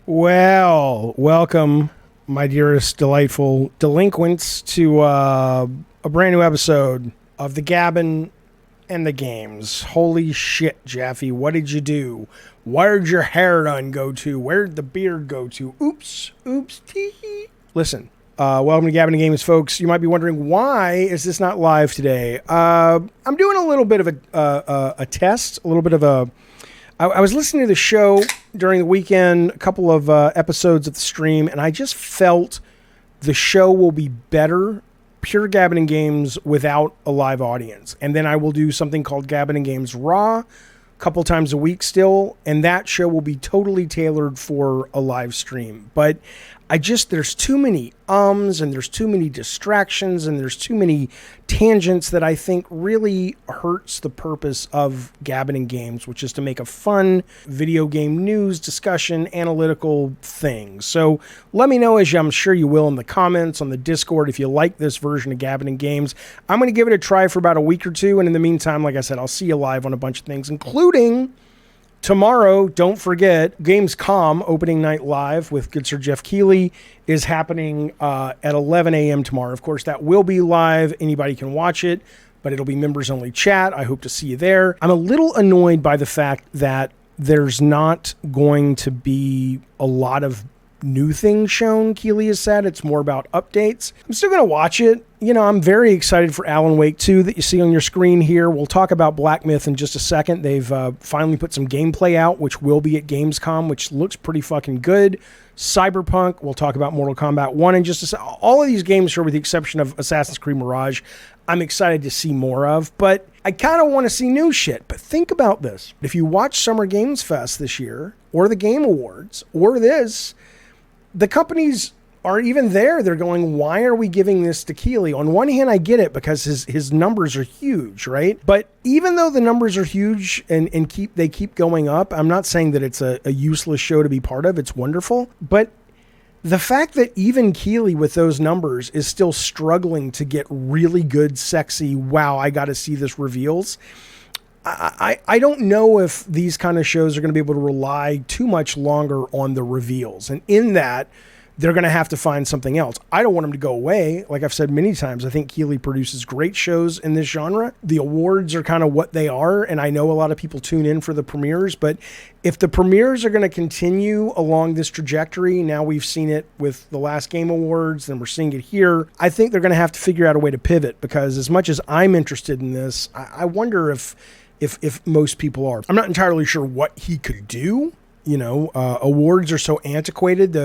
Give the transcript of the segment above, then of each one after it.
Well, welcome, my dearest delightful delinquents, to a brand new episode of the Gabbin' and the Games. Holy shit, Jaffe, what did you do? Where'd your hair done go to? Where'd the beard go to? Oops, tee. Listen, welcome to Gabbin' and Games, folks. You might be wondering, why is this not live today? I'm doing a little bit of a test, a little bit of a... I was listening to the show during the weekend, a couple of episodes of the stream, and I just felt the show will be better, pure Gabbin' and Games, without a live audience. And then I will do something called Gabbin' and Games Raw, a couple times a week still, and that show will be totally tailored for a live stream. But there's too many and there's too many distractions, and there's too many tangents that I think really hurts the purpose of Gabbin' and Games, which is to make a fun video game news discussion, analytical thing. So let me know, as I'm sure you will, in the comments on the Discord, if you like this version of Gabbin' and Games. I'm going to give it a try for about a week or two, and in the meantime, like I said, I'll see you live on a bunch of things, including... tomorrow, don't forget, Gamescom Opening Night Live with good Sir Jeff Keighley is happening at 11 a.m. tomorrow. Of course, that will be live. Anybody can watch it, but it'll be members-only chat. I hope to see you there. I'm a little annoyed by the fact that there's not going to be a lot of new things shown, Keighley has said. It's more about updates. I'm still going to watch it. You know, I'm very excited for Alan Wake 2 that you see on your screen here. We'll talk about Black Myth in just a second. They've finally put some gameplay out, which will be at Gamescom, which looks pretty fucking good. Cyberpunk, we'll talk about Mortal Kombat 1 in just a second. All of these games, with the exception of Assassin's Creed Mirage, I'm excited to see more of, but I kind of want to see new shit. But think about this. If you watch Summer Games Fest this year, or the Game Awards, or this, the companies are even there. They're going, why are we giving this to Keighley? On one hand, I get it because his numbers are huge, right? But even though the numbers are huge and they keep going up, I'm not saying that it's a useless show to be part of. It's wonderful. But the fact that even Keighley with those numbers is still struggling to get really good, sexy, wow, I got to see this reveals. I don't know if these kind of shows are going to be able to rely too much longer on the reveals. And in that, they're going to have to find something else. I don't want them to go away. Like I've said many times, I think Keighley produces great shows in this genre. The awards are kind of what they are, and I know a lot of people tune in for the premieres, but if the premieres are going to continue along this trajectory, now we've seen it with the last Game Awards, then we're seeing it here, I think they're going to have to figure out a way to pivot, because as much as I'm interested in this, I wonder if most people are. I'm not entirely sure what he could do. You know, awards are so antiquated.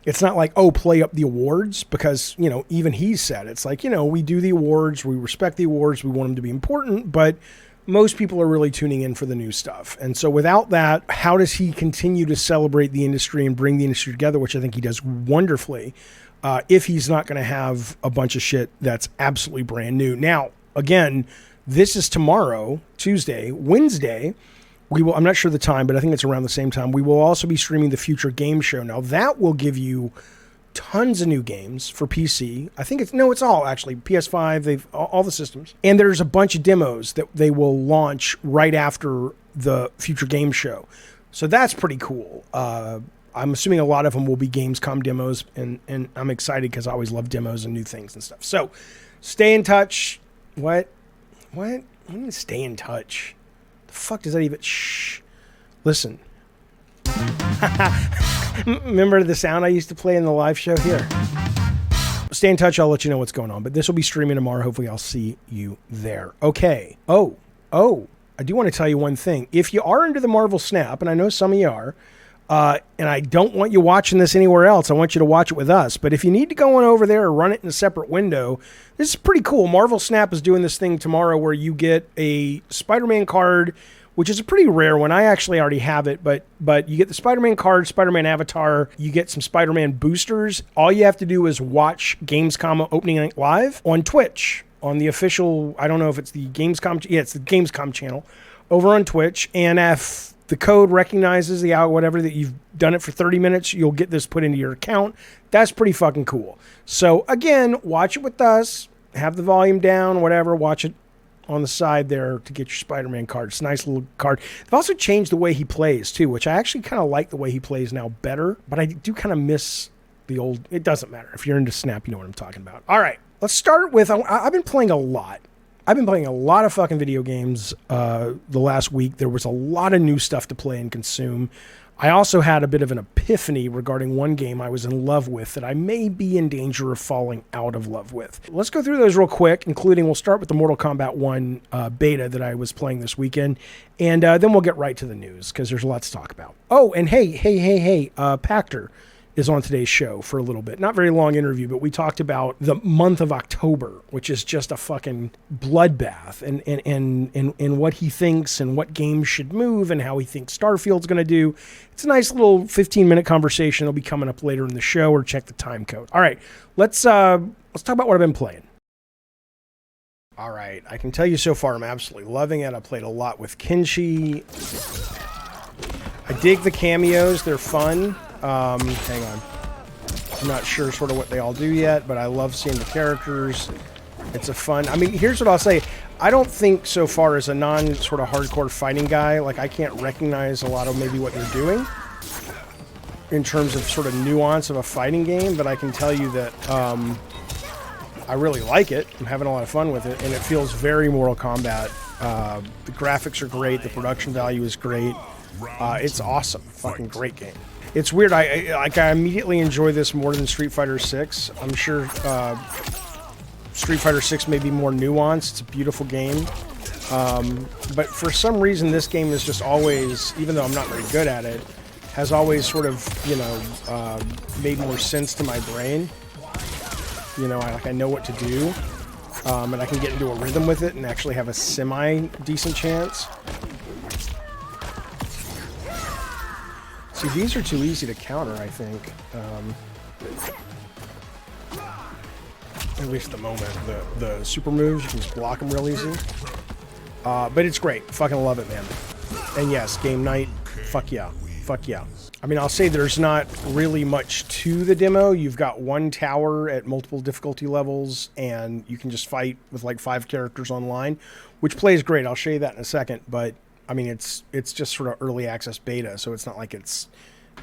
It's not like, oh, play up the awards, because, you know, even he said, it's like, you know, we do the awards, we respect the awards, we want them to be important, but most people are really tuning in for the new stuff. And so without that, how does he continue to celebrate the industry and bring the industry together, which I think he does wonderfully, if he's not going to have a bunch of shit that's absolutely brand new. Now, again, this is tomorrow, Tuesday. Wednesday, I'm not sure the time, but I think it's around the same time. We will also be streaming the Future Game Show. Now, that will give you tons of new games for PC. I think it's all actually. PS5, they've all the systems. And there's a bunch of demos that they will launch right after the Future Game Show. So that's pretty cool. I'm assuming a lot of them will be Gamescom demos, and I'm excited because I always love demos and new things and stuff. So stay in touch. What? I mean, stay in touch. The fuck does that even... Shh. Listen. Remember the sound I used to play in the live show? Here. Stay in touch. I'll let you know what's going on. But this will be streaming tomorrow. Hopefully I'll see you there. Okay. Oh. I do want to tell you one thing. If you are into the Marvel Snap, and I know some of you are, and I don't want you watching this anywhere else. I want you to watch it with us. But if you need to go on over there or run it in a separate window, this is pretty cool. Marvel Snap is doing this thing tomorrow where you get a Spider-Man card, which is a pretty rare one. I actually already have it, but you get the Spider-Man card, Spider-Man avatar. You get some Spider-Man boosters. All you have to do is watch Gamescom Opening Night Live on Twitch, on the official, I don't know if it's the Gamescom, it's the Gamescom channel over on Twitch. And if the code recognizes the out, whatever, that you've done it for 30 minutes, you'll get this put into your account. That's pretty fucking cool. So again, watch it with us, have the volume down, whatever, watch it on the side there to get your Spider-Man card. It's a nice little card. They've also changed the way he plays too, which I actually kind of like the way he plays now better, but I do kind of miss the old. It doesn't matter. If you're into Snap, you know what I'm talking about. All right, let's start with, I've been playing a lot. I've been playing a lot of fucking video games the last week. There was a lot of new stuff to play and consume. I also had a bit of an epiphany regarding one game I was in love with that I may be in danger of falling out of love with. Let's go through those real quick, including we'll start with the Mortal Kombat 1 beta that I was playing this weekend, and then we'll get right to the news because there's lots to talk about. Oh, and hey, Pachter is on today's show for a little bit. Not very long interview, but we talked about the month of October, which is just a fucking bloodbath, and what he thinks and what games should move and how he thinks Starfield's going to do. It's a nice little 15-minute conversation. It'll be coming up later in the show, or check the time code. All right, let's talk about what I've been playing. All right, I can tell you so far I'm absolutely loving it. I played a lot with Kenshi. I dig the cameos. They're fun. Hang on. I'm not sure sort of what they all do yet, but I love seeing the characters. It's a fun. I mean, here's what I'll say. I don't think so far as a non sort of hardcore fighting guy, like I can't recognize a lot of maybe what they're doing in terms of sort of nuance of a fighting game, but I can tell you that I really like it. I'm having a lot of fun with it, and it feels very Mortal Kombat. The graphics are great. The production value is great. It's awesome. Fucking great game. It's weird. I immediately enjoy this more than Street Fighter 6. I'm sure Street Fighter 6 may be more nuanced. It's a beautiful game. But for some reason, this game is just always, even though I'm not very good at it, has always sort of, you know, made more sense to my brain. You know, I know what to do. And I can get into a rhythm with it and actually have a semi-decent chance. See, these are too easy to counter, I think. At least at the moment. The super moves, you can just block them real easy. But it's great. Fucking love it, man. And yes, game night, fuck yeah. Fuck yeah. I mean, I'll say there's not really much to the demo. You've got one tower at multiple difficulty levels, and you can just fight with like 5 characters online, which plays great. I'll show you that in a second, but I mean, it's just sort of early access beta, so it's not like it's,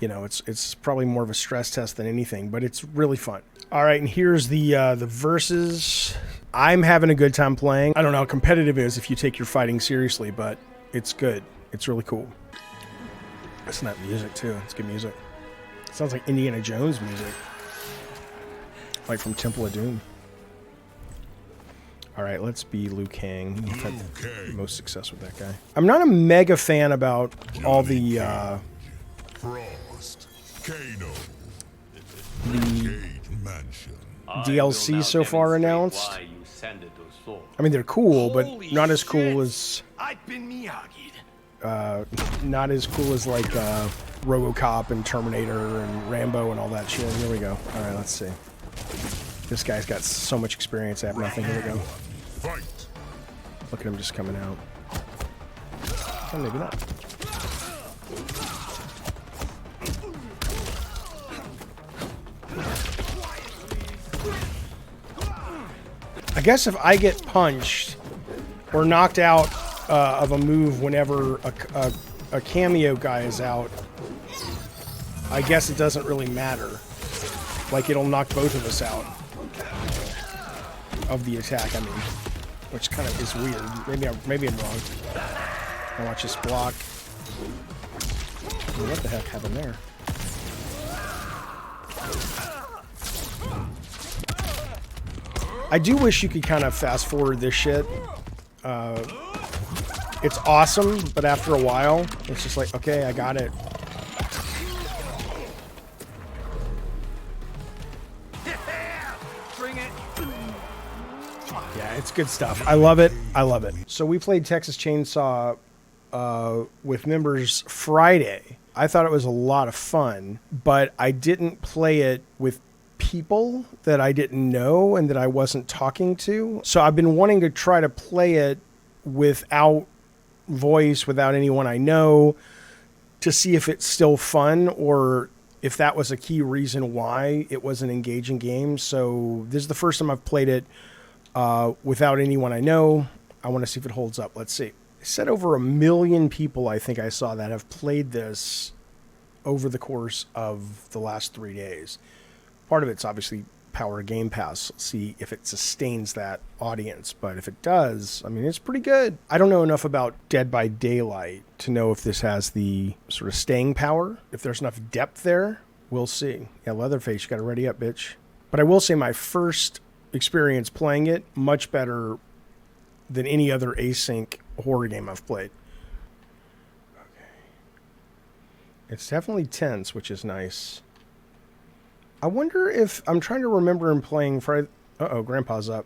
you know, it's probably more of a stress test than anything, but it's really fun. All right, and here's the verses. I'm having a good time playing. I don't know how competitive it is if you take your fighting seriously, but it's good. It's really cool. Listen to that music too. It's good music. It sounds like Indiana Jones music, like from Temple of Doom. All right, let's be Liu Kang. I've had the most success with that guy. I'm not a mega fan about all the DLC so far announced. I mean, they're cool, but not as cool as not as cool as like RoboCop and Terminator and Rambo and all that shit. Here we go. All right, let's see. This guy's got so much experience at nothing. Here we go. Look at him just coming out. Oh, maybe not. I guess if I get punched or knocked out of a move whenever a cameo guy is out, I guess it doesn't really matter. Like, it'll knock both of us out of the attack, I mean, which kind of is weird. Maybe I'm wrong. I watch this block. What the heck happened there? I do wish you could kind of fast forward this shit. It's awesome, but after a while, it's just like, okay, I got it. Yeah, it's good stuff. I love it. I love it. So we played Texas Chainsaw with members Friday. I thought it was a lot of fun, but I didn't play it with people that I didn't know and that I wasn't talking to. So I've been wanting to try to play it without voice, without anyone I know, to see if it's still fun or if that was a key reason why it was an engaging game. So this is the first time I've played it without anyone I know. I want to see if it holds up. Let's see. It said over 1 million people, I think I saw, that have played this over the course of the last 3 days. Part of it's obviously power of Game Pass. Let's see if it sustains that audience. But if it does, I mean, it's pretty good. I don't know enough about Dead by Daylight to know if this has the sort of staying power. If there's enough depth there, we'll see. Yeah, Leatherface, you got to ready up, bitch. But I will say my first experience playing it, much better than any other async horror game I've played. Okay. It's definitely tense, which is nice. I wonder if... I'm trying to remember in playing Friday... Uh-oh, Grandpa's up.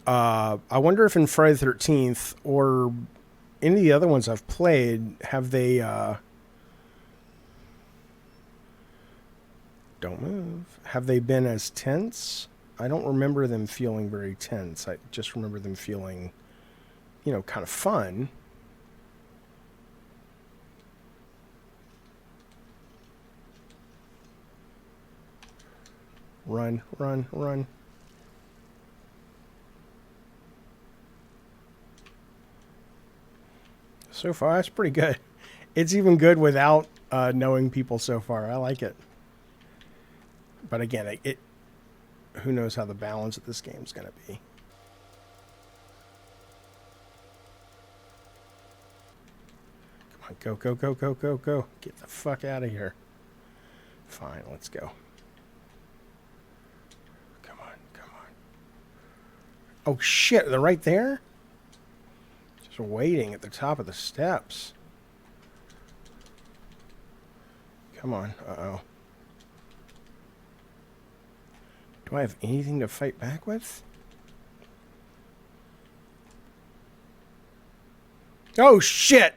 I wonder if in Friday the 13th or any of the other ones I've played, have they... Don't move. Have they been as tense? I don't remember them feeling very tense. I just remember them feeling, you know, kind of fun. Run, run, run. So far, that's pretty good. It's even good without knowing people so far. I like it. But again, who knows how the balance of this game is going to be. Come on, go, go, go, go, go, go. Get the fuck out of here. Fine, let's go. Come on, come on. Oh shit, they're right there? Just waiting at the top of the steps. Come on, uh-oh. Do I have anything to fight back with? Oh, shit!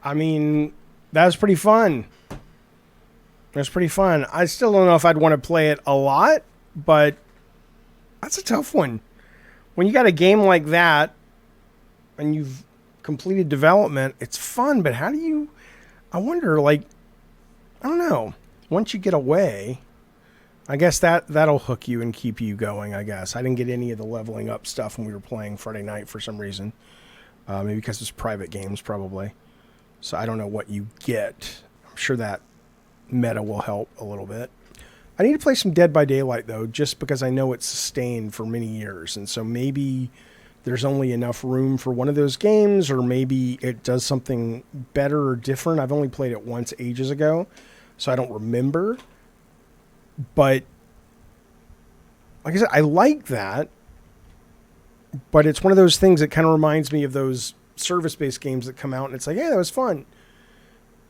I mean, that was pretty fun. It was pretty fun. I still don't know if I'd want to play it a lot, but that's a tough one. When you got a game like that and you've completed development, it's fun, but how do you... I wonder, like, I don't know. Once you get away, I guess that'll hook you and keep you going, I guess. I didn't get any of the leveling up stuff when we were playing Friday night for some reason. Maybe because it's private games, probably. So I don't know what you get. I'm sure that meta will help a little bit. I need to play some Dead by Daylight, though, just because I know it's sustained for many years. And so maybe there's only enough room for one of those games, or maybe it does something better or different. I've only played it once ages ago, so I don't remember. But, like I said, I like that. But it's one of those things that kind of reminds me of those service-based games that come out, and it's like, hey, that was fun.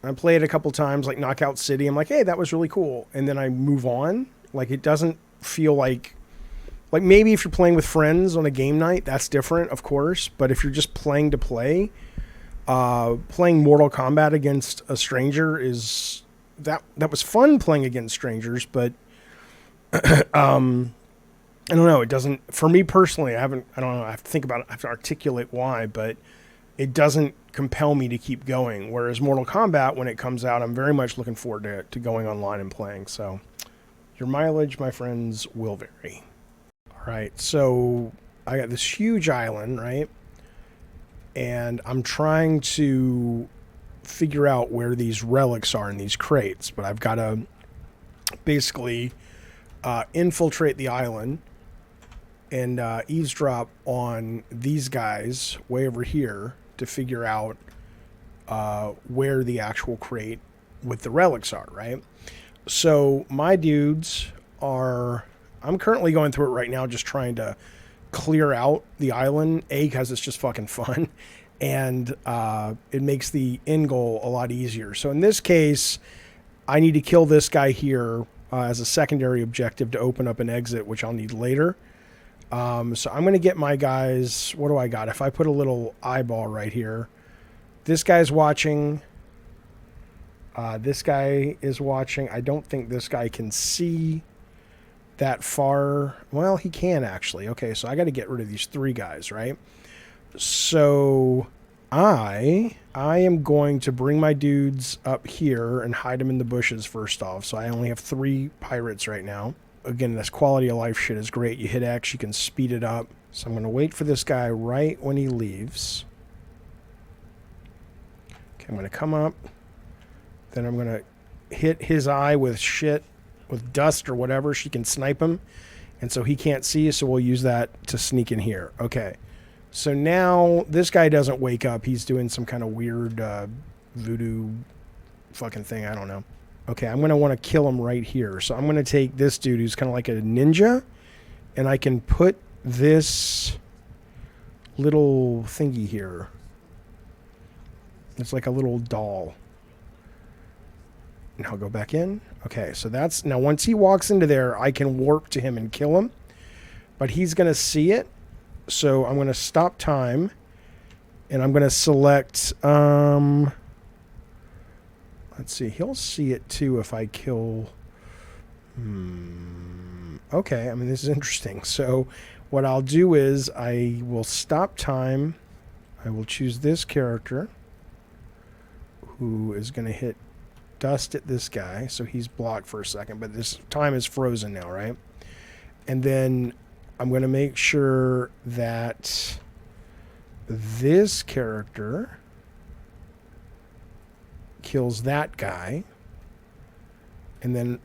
I play it a couple times, like Knockout City. I'm like, hey, that was really cool. And then I move on. Like, it doesn't feel like maybe if you're playing with friends on a game night, that's different, of course. But if you're just playing to play, playing Mortal Kombat against a stranger is... That was fun playing against strangers, but I don't know. It doesn't... For me personally, I don't know. I have to think about it. I have to articulate why, but it doesn't compel me to keep going. Whereas Mortal Kombat, when it comes out, I'm very much looking forward to going online and playing. So your mileage, my friends, will vary. All right, so I got this huge island, right? And I'm trying to figure out where these relics are in these crates. But I've got to basically infiltrate the island and eavesdrop on these guys way over here to figure out where the actual crate with the relics are, right? So my dudes are... I'm currently going through it right now, just trying to clear out the island, because it's just fucking fun, and it makes the end goal a lot easier. So in this case, I need to kill this guy here as a secondary objective to open up an exit, which I'll need later. So I'm going to get my guys... What do I got? If I put a little eyeball right here, this guy's watching. This guy is watching. I don't think this guy can see that far. Well, he can actually. Okay, so I got to get rid of these 3 guys, right? So I am going to bring my dudes up here and hide them in the bushes first off. So I only have 3 pirates right now. Again, this quality of life shit is great. You hit X, you can speed it up. So I'm going to wait for this guy right when he leaves. Okay, I'm going to come up. Then I'm going to hit his eye with shit, with dust or whatever. She can snipe him. And so he can't see, so we'll use that to sneak in here. Okay. So now this guy doesn't wake up. He's doing some kind of weird voodoo fucking thing. I don't know. Okay, I'm going to want to kill him right here. So I'm going to take this dude who's kind of like a ninja, and I can put this little thingy here. It's like a little doll. And I'll go back in. Okay, so that's... Now, once he walks into there, I can warp to him and kill him. But he's going to see it. So I'm going to stop time. And I'm going to select... let's see. He'll see it, too, if I kill... Okay, I mean, this is interesting. So what I'll do is I will stop time. I will choose this character who is going to hit dust at this guy. So he's blocked for a second, but this time is frozen now, right? And then I'm going to make sure that this character kills that guy. And then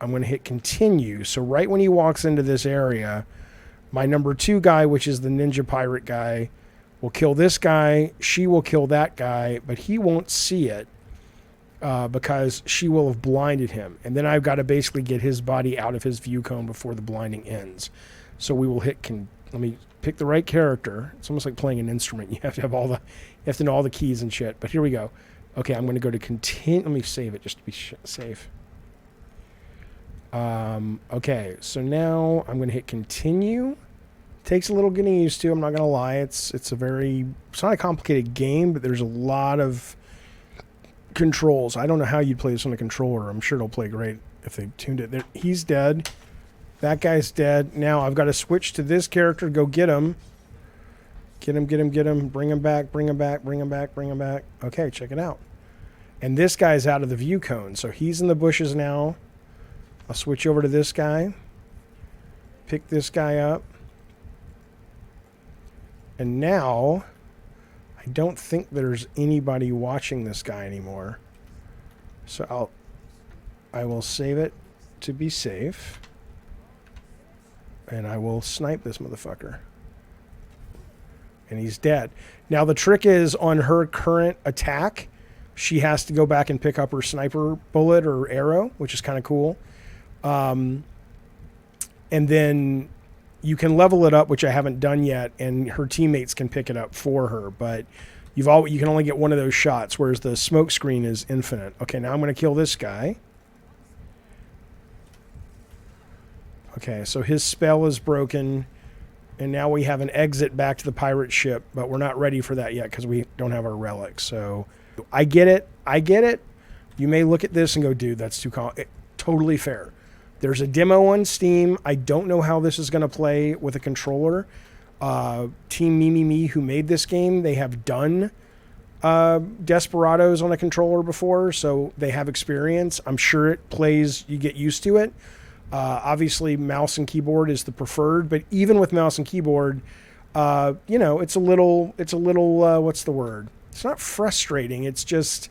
I'm going to hit continue. So right when he walks into this area, my number 2 guy, which is the ninja pirate guy, will kill this guy. She will kill that guy, but he won't see it because she will have blinded him. And then I've got to basically get his body out of his view cone before the blinding ends. So we will hit... let me pick the right character. It's almost like playing an instrument. You have to have all the... You have to know all the keys and shit. But here we go. Okay, I'm going to go to continue. Let me save it just to be safe. Okay, so now I'm going to hit continue. Takes a little getting used to, I'm not going to lie. It's not a complicated game, but there's a lot of controls. I don't know how you'd play this on a controller. I'm sure it'll play great if they tuned it. He's dead. That guy's dead. Now I've got to switch to this character, go get him. Get him. Bring him back. Okay, check it out. And this guy's out of the view cone, so he's in the bushes now. I'll switch over to this guy. Pick this guy up. And now, I don't think there's anybody watching this guy anymore. So I will save it to be safe. And I will snipe this motherfucker. And he's dead. Now the trick is on her current attack, she has to go back and pick up her sniper bullet or arrow, which is kind of cool. And then you can level it up, which I haven't done yet, and her teammates can pick it up for her. But you can only get one of those shots, whereas the smoke screen is infinite. Okay, now I'm going to kill this guy. Okay, so his spell is broken, and now we have an exit back to the pirate ship, but we're not ready for that yet because we don't have our relics. So I get it. You may look at this and go, dude, that's totally fair. There's a demo on Steam. I don't know how this is going to play with a controller. Team Me, who made this game, they have done Desperados on a controller before, so they have experience. I'm sure it plays, you get used to it. Obviously, mouse and keyboard is the preferred, but even with mouse and keyboard, it's a little, what's the word? It's not frustrating. It's just,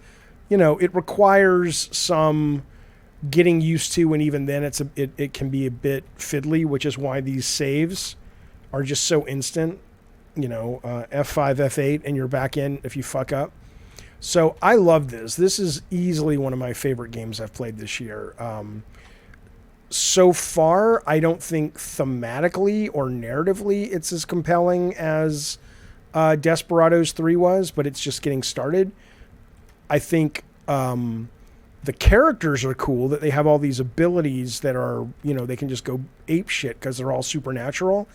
it requires some getting used to, and even then it can be a bit fiddly, which is why these saves are just so instant. F5, F8, and you're back in if you fuck up. So I love this. This is easily one of my favorite games I've played this year. So far, I don't think thematically or narratively it's as compelling as Desperados 3 was, but it's just getting started. I think the characters are cool, that they have all these abilities that are, they can just go ape shit because they're all supernatural.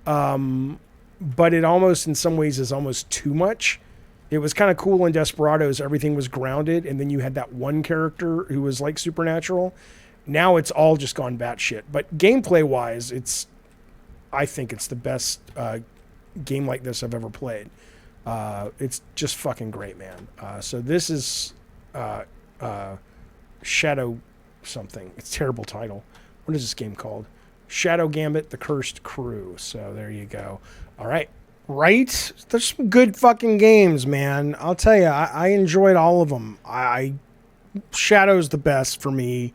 But it almost, in some ways, is almost too much. It was kind of cool in Desperados. Everything was grounded, and then you had that one character who was like supernatural. Now it's all just gone batshit. But gameplay-wise, I think it's the best game like this I've ever played. It's just fucking great, man. So this is Shadow something. It's a terrible title. What is this game called? Shadow Gambit, The Cursed Crew. So there you go. All right. Right? There's some good fucking games, man. I'll tell you, I enjoyed all of them. Shadow's the best for me.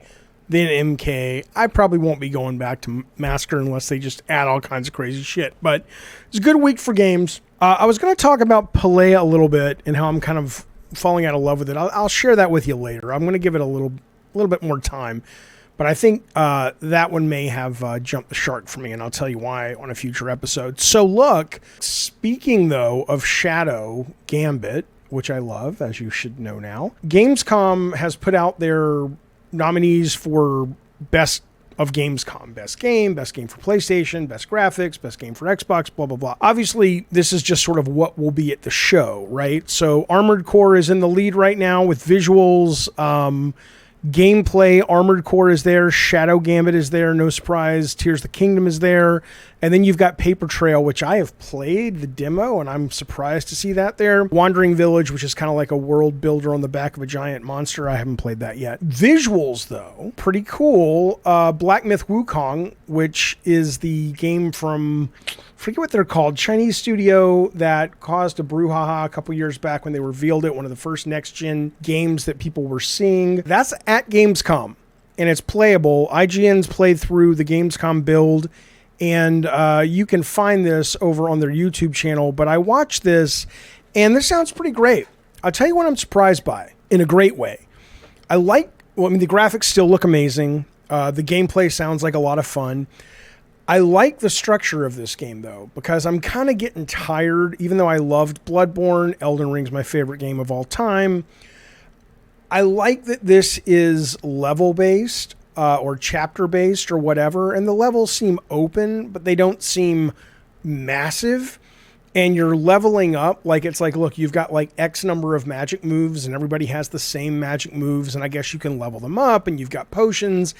Then MK. I probably won't be going back to Massacre unless they just add all kinds of crazy shit. But it's a good week for games. I was going to talk about Pelea a little bit and how I'm kind of falling out of love with it. I'll share that with you later. I'm going to give it a little bit more time. But I think that one may have jumped the shark for me, and I'll tell you why on a future episode. So look, speaking, though, of Shadow Gambit, which I love, as you should know now, Gamescom has put out their nominees for Best of Gamescom. Best game for PlayStation, best graphics, best game for Xbox, blah, blah, blah. Obviously, this is just sort of what will be at the show, right? So Armored Core is in the lead right now with visuals, gameplay. Armored Core is there. Shadow Gambit is there. No surprise. Tears of the Kingdom is there. And then you've got Paper Trail, which I have played the demo, and I'm surprised to see that there. Wandering Village, which is kind of like a world builder on the back of a giant monster. I haven't played that yet. Visuals, though, pretty cool. Black Myth Wukong, which is the game from, I forget what they're called, Chinese studio that caused a brouhaha a couple years back when they revealed it, one of the first next-gen games that people were seeing. That's at Gamescom, and it's playable. IGN's played through the Gamescom build, and you can find this over on their YouTube channel. But I watched this, and this sounds pretty great. I'll tell you what I'm surprised by, in a great way. The graphics still look amazing. The gameplay sounds like a lot of fun. I like the structure of this game, though, because I'm kind of getting tired, even though I loved Bloodborne. Elden Ring's my favorite game of all time. I like that this is level-based. Or chapter-based or whatever, and the levels seem open, but they don't seem massive, and you're leveling up. Like, it's like, look, you've got like X number of magic moves, and everybody has the same magic moves, and I guess you can level them up, and you've got potions,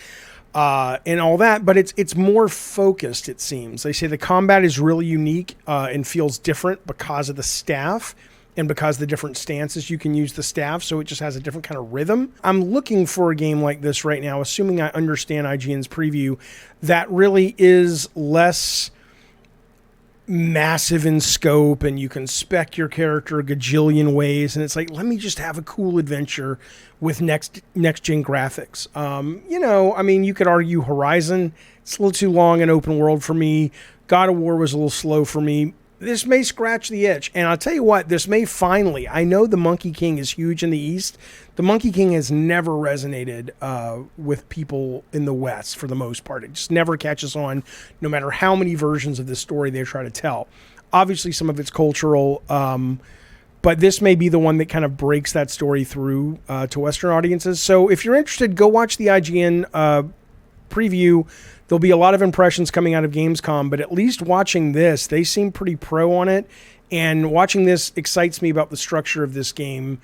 and all that, but it's more focused, it seems. They say the combat is really unique and feels different because of the staff, and because the different stances you can use the staff, so it just has a different kind of rhythm. I'm looking for a game like this right now, assuming I understand IGN's preview, that really is less massive in scope, and you can spec your character a gajillion ways, and it's like, let me just have a cool adventure with next-gen graphics. You could argue Horizon, it's a little too long and open world for me. God of War was a little slow for me. This may scratch the itch, and I'll tell you what, this may finally, I know the Monkey King is huge in the East. The Monkey King has never resonated with people in the West for the most part. It just never catches on, no matter how many versions of this story they try to tell. Obviously, some of it's cultural, but this may be the one that kind of breaks that story through to Western audiences. So if you're interested, go watch the IGN preview. There'll be a lot of impressions coming out of Gamescom, but at least watching this, they seem pretty pro on it. And watching this excites me about the structure of this game,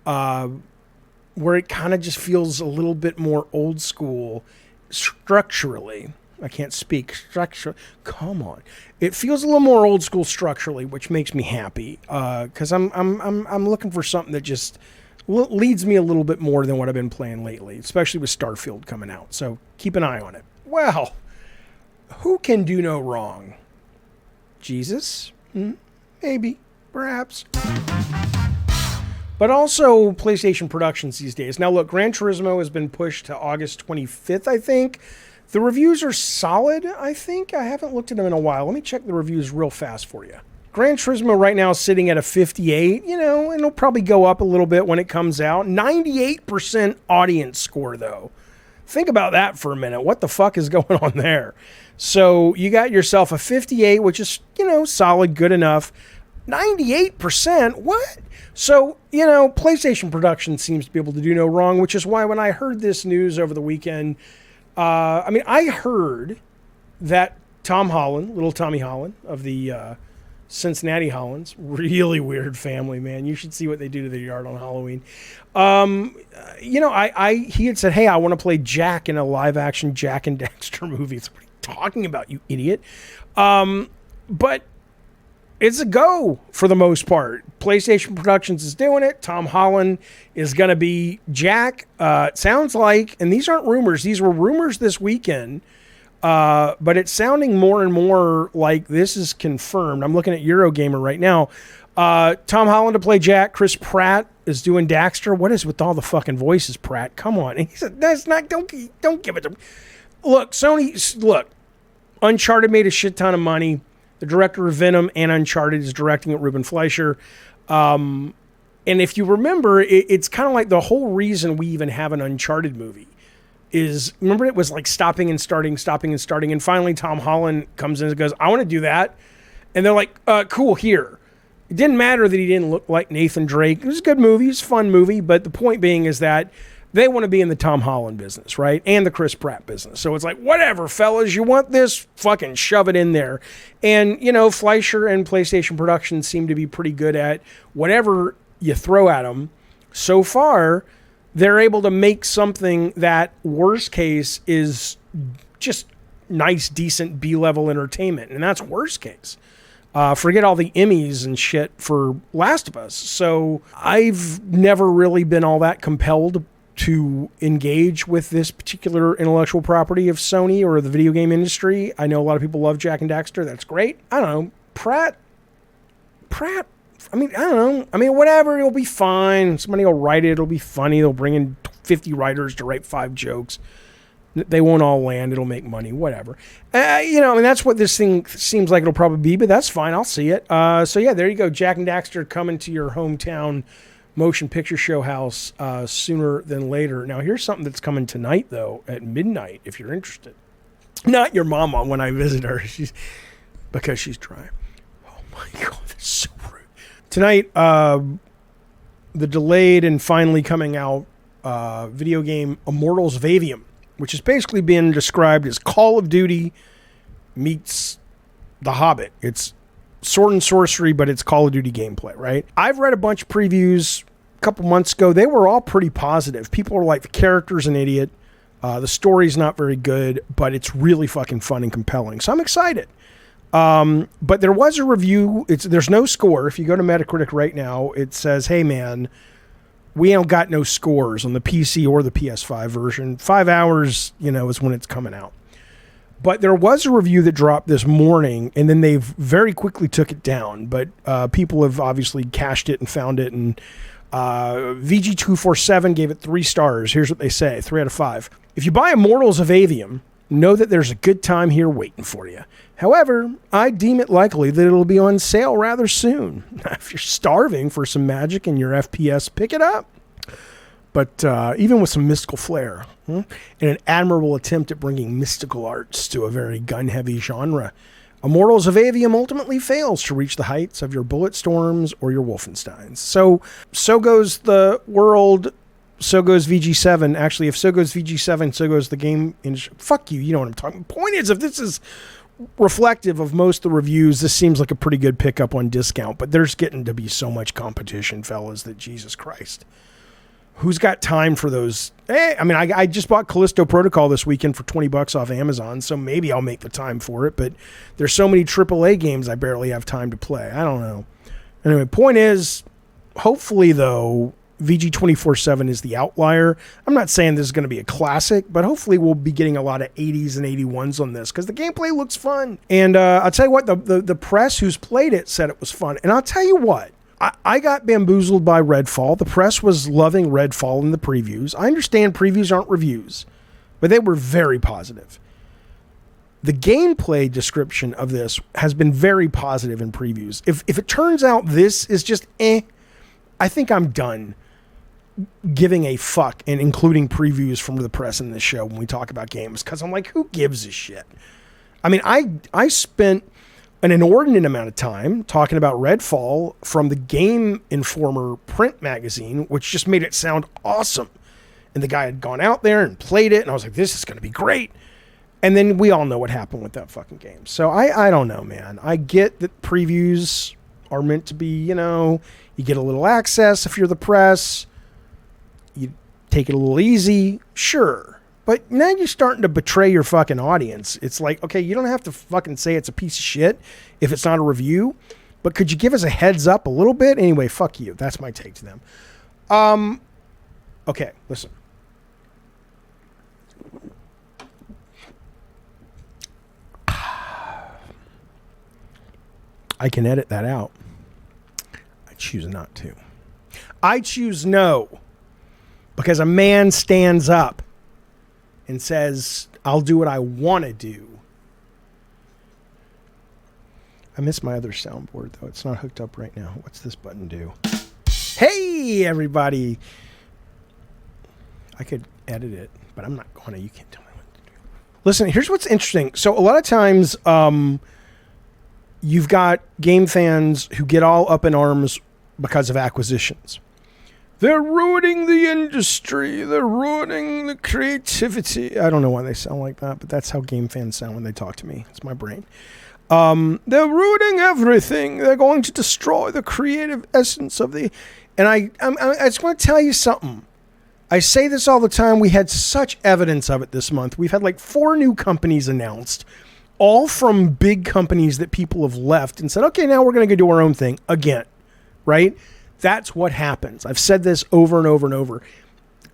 where it kind of just feels a little bit more old school structurally. I can't speak. Come on. It feels a little more old school structurally, which makes me happy, because I'm looking for something that just leads me a little bit more than what I've been playing lately, especially with Starfield coming out. So keep an eye on it. Well, who can do no wrong? Jesus? Maybe. Perhaps. But also PlayStation productions these days. Now look, Gran Turismo has been pushed to August 25th, I think. The reviews are solid, I think. I haven't looked at them in a while. Let me check the reviews real fast for you. Gran Turismo right now is sitting at a 58, and it'll probably go up a little bit when it comes out. 98% audience score, though. Think about that for a minute. What the fuck is going on there? So you got yourself a 58, which is, solid, good enough. 98%? What? So, PlayStation production seems to be able to do no wrong, which is why when I heard this news over the weekend, I heard that Tom Holland, little Tommy Holland of the Cincinnati Hollands. Really weird family, man. You should see what they do to their yard on Halloween. He had said, hey, I want to play Jak in a live action Jak and Daxter movie. It's, what are you talking about, you idiot? But it's a go for the most part. PlayStation Productions is doing it. Tom Holland is going to be Jak. It sounds like, and these aren't rumors, these were rumors this weekend, but it's sounding more and more like this is confirmed. I'm looking at Eurogamer right now. Tom Holland to play Jak. Chris Pratt is doing Daxter. What is with all the fucking voices, Pratt? Come on. And he said, that's not, don't give it to me. Look, Uncharted made a shit ton of money. The director of Venom and Uncharted is directing it, Ruben Fleischer. And if you remember, it's kind of like the whole reason we even have an Uncharted movie is, remember, it was like stopping and starting. And finally Tom Holland comes in and goes, I want to do that. And they're like, cool, here. It didn't matter that he didn't look like Nathan Drake. It was a good movie. It was a fun movie. But the point being is that they want to be in the Tom Holland business, right? And the Chris Pratt business. So it's like, whatever, fellas, you want this? Fucking shove it in there. And, Fleischer and PlayStation Productions seem to be pretty good at whatever you throw at them. So far, they're able to make something that, worst case, is just nice, decent B-level entertainment. And that's worst case. Forget all the Emmys and shit for Last of Us. So I've never really been all that compelled to engage with this particular intellectual property of Sony or the video game industry. I know a lot of people love Jak and Daxter. That's great. I don't know. Pratt. I don't know. Whatever. It'll be fine. Somebody will write it. It'll be funny. They'll bring in 50 writers to write 5 jokes. They won't all land. It'll make money. Whatever. That's what this thing seems like it'll probably be, but that's fine. I'll see it. There you go. Jak and Daxter coming to your hometown motion picture show house sooner than later. Now, here's something that's coming tonight, though, at midnight, if you're interested. Not your mama when I visit her. Because she's dry. Oh, my God. That's so rude. Tonight, the delayed and finally coming out video game Immortals of Aveum, which is basically being described as Call of Duty meets The Hobbit. It's sword and sorcery, but it's Call of Duty gameplay, right? I've read a bunch of previews a couple months ago. They were all pretty positive. People are like, the character's an idiot. The story's not very good, but it's really fucking fun and compelling. So I'm excited. But there was a review. There's no score. If you go to Metacritic right now, it says, hey, man, we ain't got no scores on the PC or the PS5 version. 5 hours, is when it's coming out. But there was a review that dropped this morning, and then they've very quickly took it down. But people have obviously cached it and found it. And VG247 gave it 3 stars. Here's what they say, 3 out of 5. If you buy Immortals of Aveum, know that there's a good time here waiting for you. However, I deem it likely that it'll be on sale rather soon. If you're starving for some magic in your FPS, pick it up. But even with some mystical flair, and an admirable attempt at bringing mystical arts to a very gun-heavy genre, Immortals of Aveum ultimately fails to reach the heights of your Bulletstorms or your Wolfensteins. So goes the world, so goes VG7. Actually, if so goes VG7, so goes the game industry. Fuck you, you know what I'm talking about. Point is, if this is reflective of most of the reviews, this seems like a pretty good pickup on discount, but there's getting to be so much competition, fellas, that Jesus Christ. Who's got time for those? I just bought Callisto Protocol this weekend for $20 off Amazon, so maybe I'll make the time for it, but there's so many AAA games I barely have time to play. I don't know. Anyway, point is, hopefully, though, VG247 is the outlier. I'm not saying this is going to be a classic, but hopefully we'll be getting a lot of 80s and 81s on this, because the gameplay looks fun. And I'll tell you what, the press who's played it said it was fun. And I'll tell you what, I got bamboozled by Redfall. The press was loving Redfall in the previews. I understand previews aren't reviews, but they were very positive. The gameplay description of this has been very positive in previews. If it turns out this is just I think I'm done giving a fuck and including previews from the press in this show when we talk about games, because I'm like, who gives a shit? I spent an inordinate amount of time talking about Redfall from the Game Informer print magazine, which just made it sound awesome. And the guy had gone out there and played it, and I was like, this is going to be great. And then we all know what happened with that fucking game. So I don't know, man. I get that previews are meant to be, you know, you get a little access if you're the press. You take it a little easy. Sure. But now you're starting to betray your fucking audience. It's like, okay, you don't have to fucking say it's a piece of shit if it's not a review. But could you give us a heads up a little bit? Anyway, fuck you. That's my take to them. Okay, listen. I can edit that out. I choose not to. I choose no. Because a man stands up and says, I'll do what I want to do. I miss my other soundboard, though. It's not hooked up right now. What's this button do? Hey, everybody. I could edit it, but I'm not going to. You can't tell me what to do. Listen, here's what's interesting. So a lot of times, you've got game fans who get all up in arms because of acquisitions. They're ruining the industry. They're ruining the creativity. I don't know why they sound like that, but that's how game fans sound when they talk to me. It's my brain. They're ruining everything. They're going to destroy the creative essence of the... And I just want to tell you something. I say this all the time. We had such evidence of it this month. We've had like 4 new companies announced, all from big companies that people have left and said, okay, now we're going to go do our own thing again, right? That's what happens. I've said this over and over and over.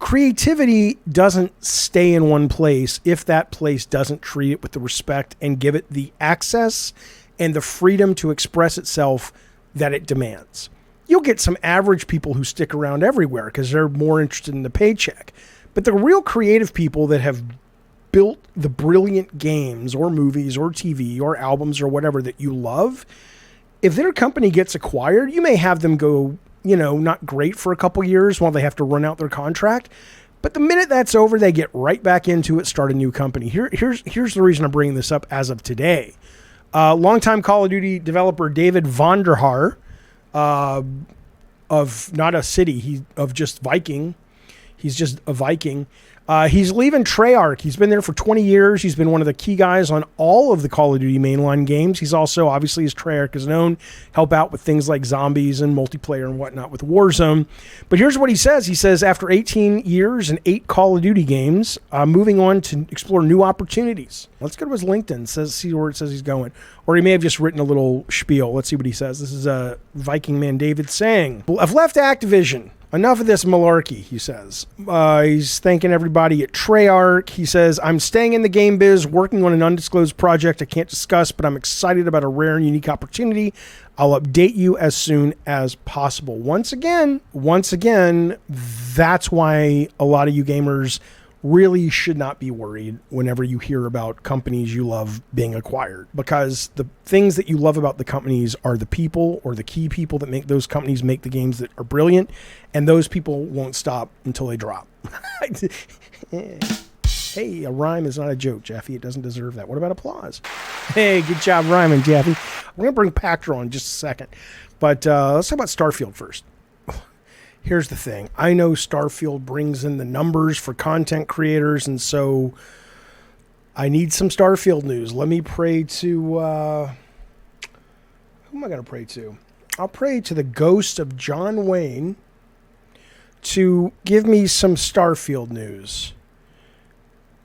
Creativity doesn't stay in one place if that place doesn't treat it with the respect and give it the access and the freedom to express itself that it demands. You'll get some average people who stick around everywhere because they're more interested in the paycheck. But the real creative people that have built the brilliant games or movies or TV or albums or whatever that you love, if their company gets acquired, you may have them go, you know, not great for a couple years while they have to run out their contract. But the minute that's over, they get right back into it, start a new company. Here's the reason I'm bringing this up as of today. Longtime Call of Duty developer David Vonderhaar, of not a city, of just Viking. He's just a Viking. He's leaving Treyarch. He's been there for 20 years. He's been one of the key guys on all of the Call of Duty mainline games. He's also, obviously, as Treyarch is known, help out with things like zombies and multiplayer and whatnot with Warzone. But here's what he says. He says, after 18 years and 8 Call of Duty games, moving on to explore new opportunities. Let's go to his LinkedIn, see where it says he's going. Or he may have just written a little spiel. Let's see what he says. This is Viking man David saying, I've left Activision. Enough of this malarkey, he says. He's thanking everybody at Treyarch. He says, I'm staying in the game biz, working on an undisclosed project I can't discuss, but I'm excited about a rare and unique opportunity. I'll update you as soon as possible. Once again, that's why a lot of you gamers really should not be worried whenever you hear about companies you love being acquired, because the things that you love about the companies are the people or the key people that make those companies make the games that are brilliant, and those people won't stop until they drop. Hey, a rhyme is not a joke, Jeffy. It doesn't deserve that. What about applause? Hey, good job rhyming, Jeffy. We're going to bring Pachter on in just a second, but let's talk about Starfield first. Here's the thing. I know Starfield brings in the numbers for content creators, and so I need some Starfield news. Let me pray to... who am I going to pray to? I'll pray to the ghost of John Wayne to give me some Starfield news.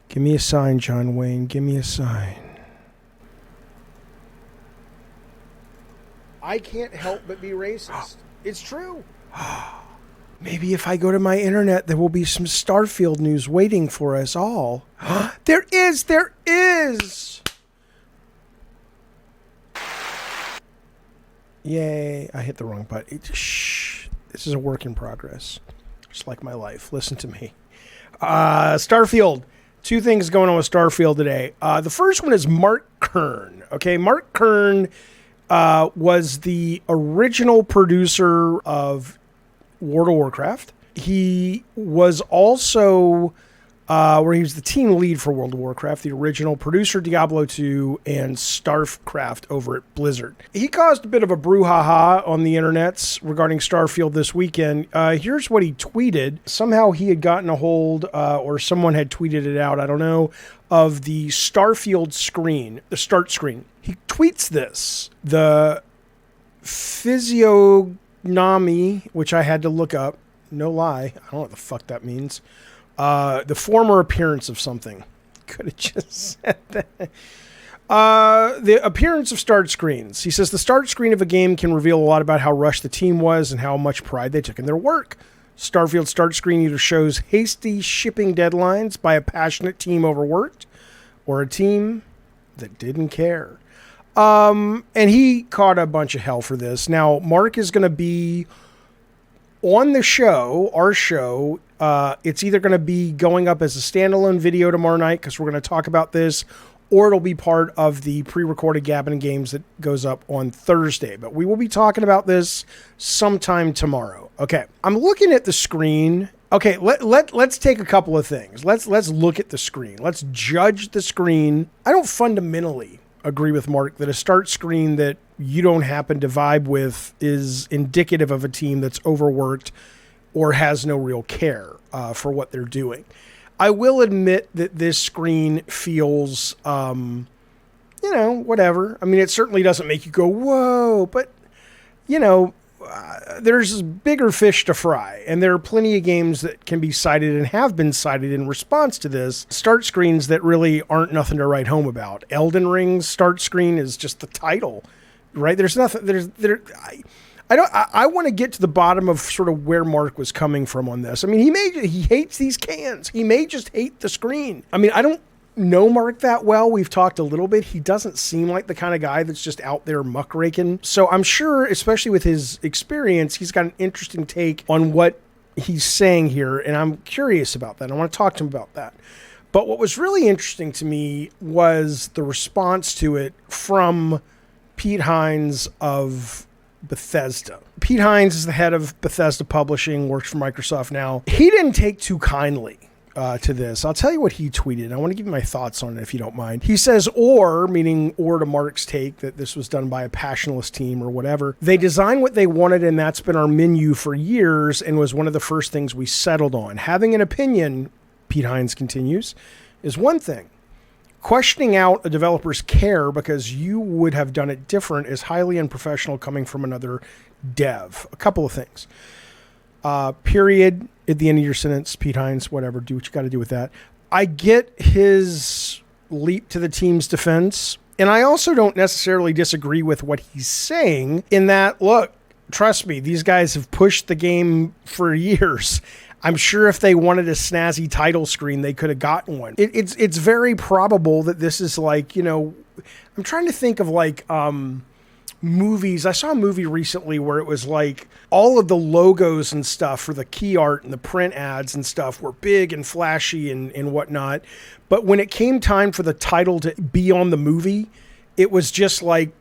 Give me a sign, John Wayne. Give me a sign. I can't help but be racist. It's true. Maybe if I go to my internet, there will be some Starfield news waiting for us all. There is! Yay, I hit the wrong button. Shh. This is a work in progress. Just like my life. Listen to me. Starfield. 2 things going on with Starfield today. The first one is Mark Kern. Okay, Mark Kern was the original producer of World of Warcraft. He was also where he was the team lead for World of Warcraft, the original, producer Diablo 2, and StarCraft over at Blizzard. He caused a bit of a brouhaha on the internets regarding Starfield this weekend. Here's what he tweeted. Somehow he had gotten a hold, or someone had tweeted it out, I don't know, of the Starfield screen, the start screen. He tweets this. The physiognomy, which I had to look up, no lie, I don't know what the fuck that means. The former appearance of something. Could have just said that. The appearance of start screens. He says the start screen of a game can reveal a lot about how rushed the team was and how much pride they took in their work. Starfield start screen either shows hasty shipping deadlines by a passionate team overworked or a team that didn't care. And he caught a bunch of hell for this. Now, Mark is going to be on the show, our show. It's either going to be going up as a standalone video tomorrow night because we're going to talk about this, or it'll be part of the pre-recorded Gambit Games that goes up on Thursday. But we will be talking about this sometime tomorrow. Okay, I'm looking at the screen. Okay, let's take a couple of things. Let's look at the screen. Let's judge the screen. I don't fundamentally agree with Mark that a start screen that you don't happen to vibe with is indicative of a team that's overworked or has no real care for what they're doing. I will admit that this screen feels, whatever. I mean, it certainly doesn't make you go, whoa, but, there's bigger fish to fry. And there are plenty of games that can be cited and have been cited in response to this. Start screens that really aren't nothing to write home about. Elden Ring's start screen is just the title, right? There's nothing, I want to get to the bottom of sort of where Mark was coming from on this. I mean, he hates these cans. He may just hate the screen. I mean, I don't know Mark that well. We've talked a little bit. He doesn't seem like the kind of guy that's just out there muckraking. So I'm sure, especially with his experience, he's got an interesting take on what he's saying here. And I'm curious about that. I want to talk to him about that. But what was really interesting to me was the response to it from Pete Hines of Bethesda. Pete Hines is the head of Bethesda Publishing, works for Microsoft now. He didn't take too kindly to this. I'll tell you what he tweeted. I want to give you my thoughts on it if you don't mind. He says, meaning to Mark's take that this was done by a passionless team or whatever. They designed what they wanted, and that's been our menu for years and was one of the first things we settled on. Having an opinion, Pete Hines continues, is one thing. Questioning out a developer's care because you would have done it different is highly unprofessional coming from another dev. A couple of things. Period. At the end of your sentence, Pete Hines, whatever, do what you got to do with that. I get his leap to the team's defense, and I also don't necessarily disagree with what he's saying in that, look, trust me, these guys have pushed the game for years. I'm sure if they wanted a snazzy title screen, they could have gotten one. It's very probable that this is like, I'm trying to think of like movies. I saw a movie recently where it was like all of the logos and stuff for the key art and the print ads and stuff were big and flashy and whatnot. But when it came time for the title to be on the movie, it was just like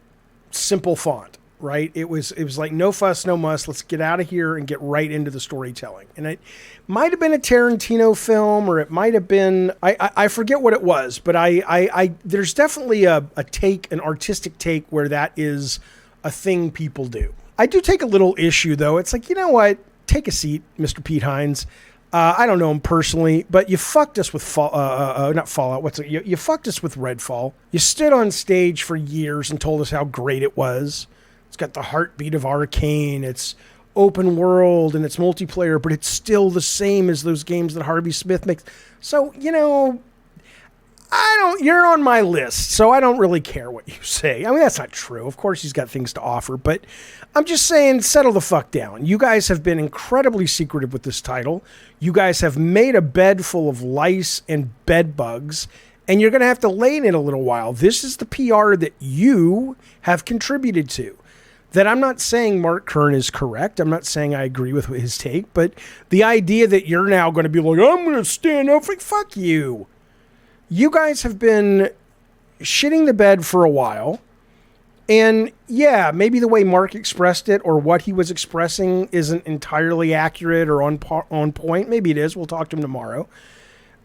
simple font. Right? It was like no fuss, no muss. Let's get out of here and get right into the storytelling. And it might have been a Tarantino film, or it might have been, I forget what it was, but I there's definitely a take, an artistic take where that is a thing people do. I do take a little issue though. It's like, you know what? Take a seat, Mr. Pete Hines. I don't know him personally, but you fucked us with not Fallout. You fucked us with Redfall. You stood on stage for years and told us how great it was. It's got the heartbeat of Arcane. It's open world and it's multiplayer, but it's still the same as those games that Harvey Smith makes. So, you're on my list, so I don't really care what you say. I mean, that's not true. Of course, he's got things to offer, but I'm just saying, settle the fuck down. You guys have been incredibly secretive with this title. You guys have made a bed full of lice and bed bugs, and you're going to have to lay in it a little while. This is the PR that you have contributed to. That I'm not saying Mark Kern is correct. I'm not saying I agree with his take, but the idea that you're now going to be like, I'm going to stand up, like, fuck you. You guys have been shitting the bed for a while. And yeah, maybe the way Mark expressed it or what he was expressing isn't entirely accurate or on point. Maybe it is. We'll talk to him tomorrow.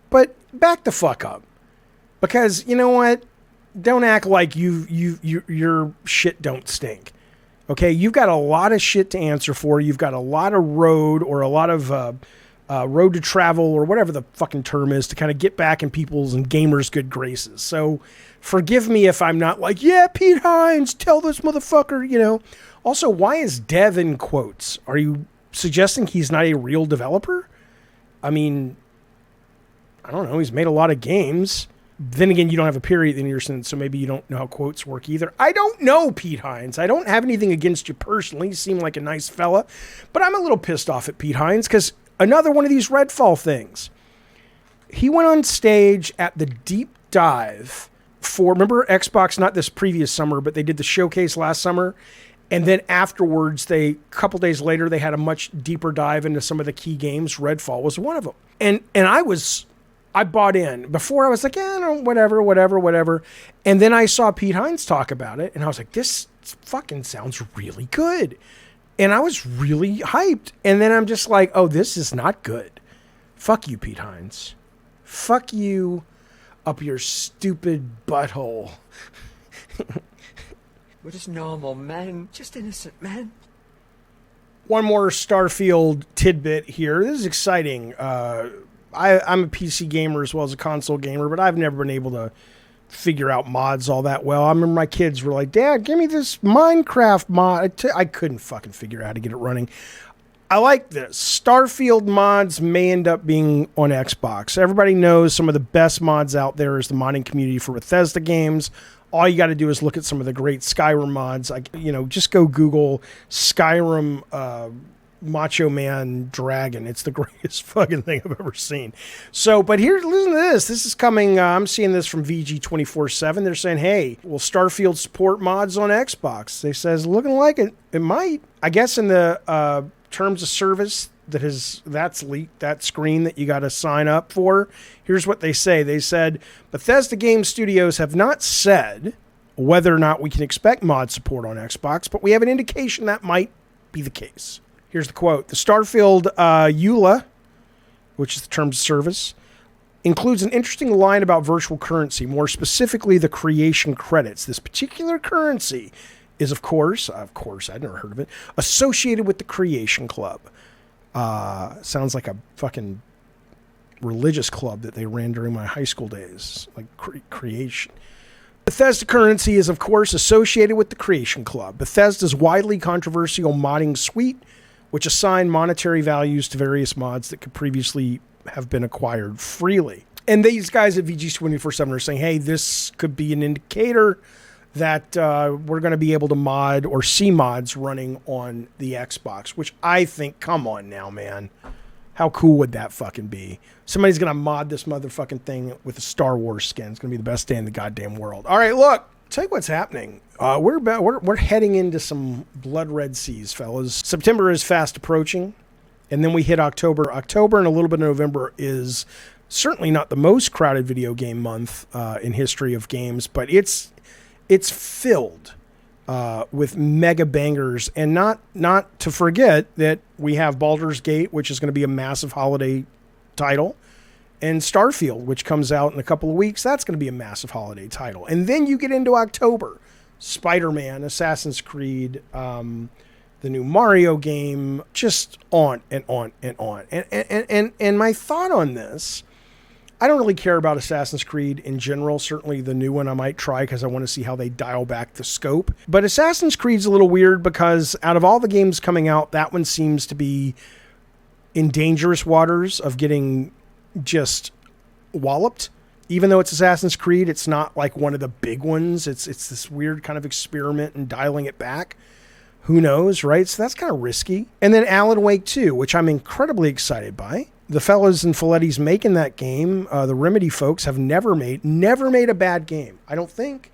But back the fuck up. Because you know what? Don't act like your shit don't stink. Okay, you've got a lot of shit to answer for. You've got a lot of road or a lot of road to travel or whatever the fucking term is to kind of get back in people's and gamers' good graces. So forgive me if I'm not like, yeah, Pete Hines, tell this motherfucker, you know. Also, why is dev in quotes? Are you suggesting he's not a real developer? I mean, I don't know. He's made a lot of games. Then again, you don't have a period in your sentence, so maybe you don't know how quotes work either. I don't know, Pete Hines. I don't have anything against you personally. You seem like a nice fella. But I'm a little pissed off at Pete Hines because another one of these Redfall things. He went on stage at the deep dive for, remember Xbox, not this previous summer, but they did the showcase last summer. And then afterwards, a couple days later, they had a much deeper dive into some of the key games. Redfall was one of them. And I bought in. Before I was like, yeah, no, whatever. And then I saw Pete Hines talk about it, and I was like, this fucking sounds really good. And I was really hyped. And then I'm just like, oh, this is not good. Fuck you, Pete Hines. Fuck you up your stupid butthole. We're just normal men, just innocent men. One more Starfield tidbit here. This is exciting. I'm a PC gamer as well as a console gamer, but I've never been able to figure out mods all that well. I remember my kids were like, Dad, give me this Minecraft mod. I couldn't fucking figure out how to get it running. I like this. Starfield mods may end up being on Xbox. Everybody knows some of the best mods out there is the modding community for Bethesda games. All you got to do is look at some of the great Skyrim mods. Just go Google Skyrim Macho Man Dragon. It's the greatest fucking thing I've ever seen. So, but here, listen to this. This is coming, I'm seeing this from VG247. They're saying, hey, will Starfield support mods on Xbox? They says, looking like it might. I guess in the terms of service that's leaked, that screen that you got to sign up for. Here's what they say. They said, Bethesda Game Studios have not said whether or not we can expect mod support on Xbox, but we have an indication that might be the case. Here's the quote. The Starfield EULA, which is the terms of service, includes an interesting line about virtual currency, more specifically the creation credits. This particular currency is, of course, I'd never heard of it, associated with the Creation Club. Sounds like a fucking religious club that they ran during my high school days, like creation. Bethesda currency is, of course, associated with the Creation Club, Bethesda's widely controversial modding suite, which assign monetary values to various mods that could previously have been acquired freely. And these guys at VG247 are saying, hey, this could be an indicator that we're going to be able to mod or see mods running on the Xbox, which I think, come on now, man. How cool would that fucking be? Somebody's going to mod this motherfucking thing with a Star Wars skin. It's going to be the best day in the goddamn world. All right, look. Tell you what's happening. We're heading into some blood red seas, fellas. September is fast approaching, and then we hit October. October and a little bit of November is certainly not the most crowded video game month in history of games, but it's filled with mega bangers, and not to forget that we have Baldur's Gate, which is going to be a massive holiday title, and Starfield, which comes out in a couple of weeks. That's going to be a massive holiday title. And then you get into October, Spider-Man, Assassin's Creed, the new Mario game, just on and on and on. And my thought on this, I don't really care about Assassin's Creed in general. Certainly the new one I might try because I want to see how they dial back the scope. But Assassin's Creed's a little weird because out of all the games coming out, that one seems to be in dangerous waters of getting just walloped. Even though it's Assassin's Creed, it's not like one of the big ones. It's this weird kind of experiment in dialing it back. Who knows, right? So that's kind of risky. And then Alan Wake 2, which I'm incredibly excited by. The fellas and Folletti's making that game, the Remedy folks, have never made a bad game. I don't think.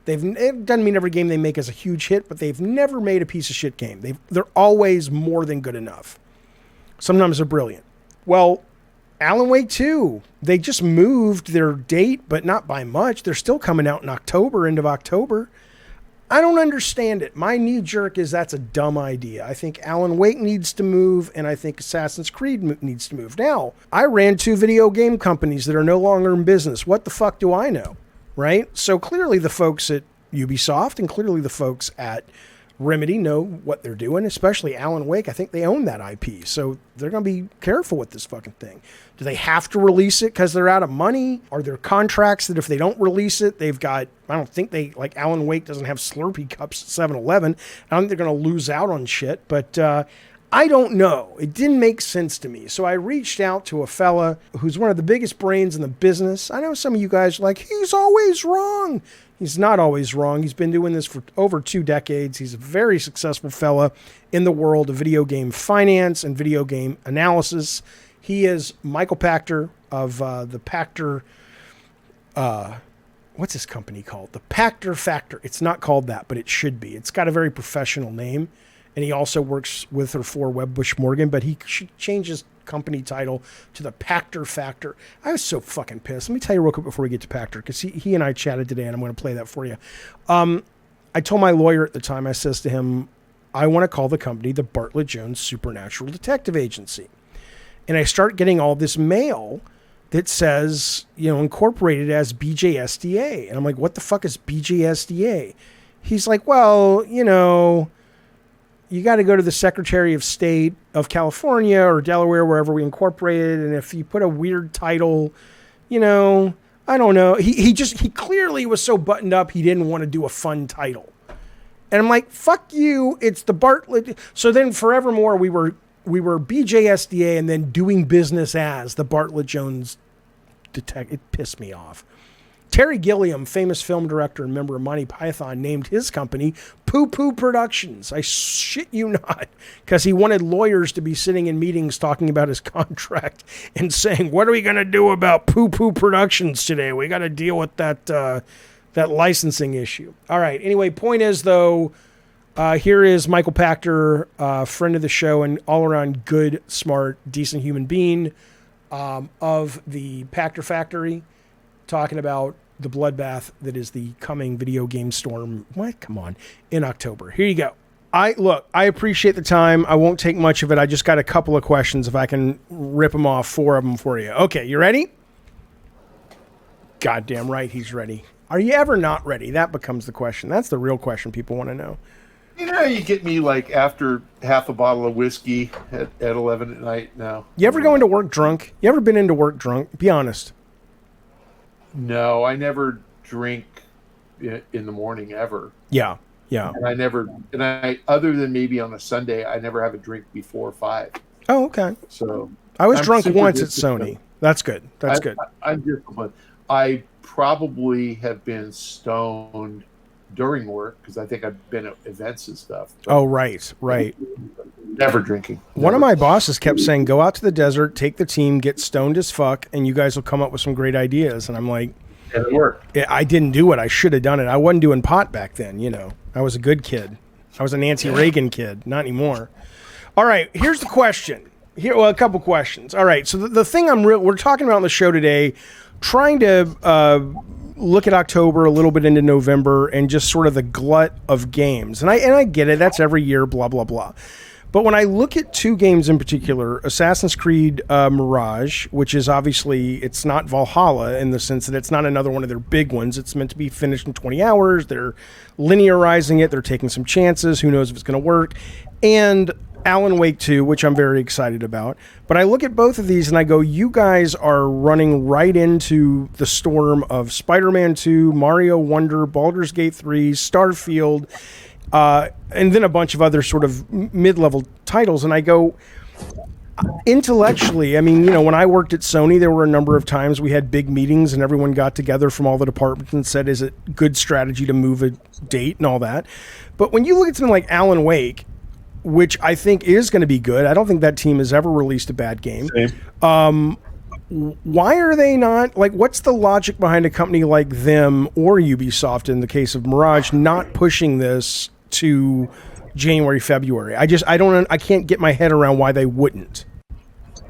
It doesn't mean every game they make is a huge hit, but they've never made a piece of shit game. They're always more than good enough. Sometimes they're brilliant. Well, Alan Wake 2, they just moved their date, but not by much. They're still coming out in October, end of October. I don't understand it. My knee jerk is that's a dumb idea. I think Alan Wake needs to move, and I think Assassin's Creed needs to move. Now, I ran 2 video game companies that are no longer in business. What the fuck do I know? Right? So clearly the folks at Ubisoft and clearly the folks at Remedy know what they're doing, especially Alan Wake. I think they own that IP, so they're going to be careful with this fucking thing. Do they have to release it because they're out of money? Are there contracts that if they don't release it, they've got, I don't think they, like Alan Wake doesn't have Slurpee cups at 7-Eleven. I don't think they're going to lose out on shit, but I don't know. It didn't make sense to me. So I reached out to a fella who's one of the biggest brains in the business. I know some of you guys are like, he's always wrong. He's not always wrong. He's been doing this for over 2 decades. He's a very successful fella in the world of video game finance and video game analysis. He is Michael Pachter of the Pachter, what's his company called? The Pachter Factor. It's not called that, but it should be. It's got a very professional name. And he also works with or for Wedbush Morgan, but he should change his company title to the Pachter Factor. I was so fucking pissed. Let me tell you real quick before we get to Pachter, because he and I chatted today, and I'm going to play that for you. I told my lawyer at the time, I says to him, I want to call the company the Bartlett Jones Supernatural Detective Agency. And I start getting all this mail that says, you know, incorporated as BJSDA. And I'm like, what the fuck is BJSDA? He's like, well, you know, you got to go to the Secretary of State of California or Delaware, wherever we incorporated. And if you put a weird title, you know, I don't know. He clearly was so buttoned up, he didn't want to do a fun title. And I'm like, fuck you. It's the Bartlett. So then forevermore, we were BJSDA and then doing business as the Bartlett Jones Detective. It pissed me off. Terry Gilliam, famous film director and member of Monty Python, named his company Poo Poo Productions. I shit you not, because he wanted lawyers to be sitting in meetings talking about his contract and saying, what are we going to do about Poo Poo Productions today? We got to deal with that licensing issue. All right. Anyway, point is, though, here is Michael Pachter, friend of the show and all-around good, smart, decent human being of the Pachter Factory, talking about the bloodbath that is the coming video game storm. What? Come on. In October. Here you go. I appreciate the time. I won't take much of it. I just got a couple of questions if I can rip them off, 4 of them for you. Okay, you ready? Goddamn right he's ready. Are you ever not ready? That becomes the question. That's the real question people want to know. You know, you get me like after half a bottle of whiskey at 11 at night now. You ever go into work drunk? You ever been into work drunk? Be honest. No, I never drink in the morning ever. Yeah. And I other than maybe on a Sunday, I never have a drink before 5. Oh, okay. So I was drunk once at Sony. That's good. That's good. I'm disciplined. I probably have been stoned during work because I think I've been at events and stuff. Oh, right. Never drinking. One of my bosses kept saying, go out to the desert, take the team, get stoned as fuck, and you guys will come up with some great ideas. And I'm like, and it worked. I didn't do it. I should have done it. I wasn't doing pot back then, you know. I was a good kid. I was a Nancy Reagan kid. Not anymore. All right, here's the question. A couple questions. All right, so the thing we're talking about on the show today, trying to look at October, a little bit into November, and just sort of the glut of games. And I get it. That's every year, blah, blah, blah. But when I look at 2 games in particular, Assassin's Creed Mirage, which is obviously, it's not Valhalla in the sense that it's not another one of their big ones. It's meant to be finished in 20 hours. They're linearizing it. They're taking some chances. Who knows if it's going to work. And Alan Wake 2, which I'm very excited about. But I look at both of these and I go, you guys are running right into the storm of Spider-Man 2, Mario Wonder, Baldur's Gate 3, Starfield, and then a bunch of other sort of mid-level titles. And I go, intellectually, I mean, you know, when I worked at Sony, there were a number of times we had big meetings and everyone got together from all the departments and said, is it good strategy to move a date and all that? But when you look at something like Alan Wake, which I think is going to be good, I don't think that team has ever released a bad game. Why are they not, like, what's the logic behind a company like them or Ubisoft in the case of Mirage not pushing this to January, February? I can't get my head around why they wouldn't.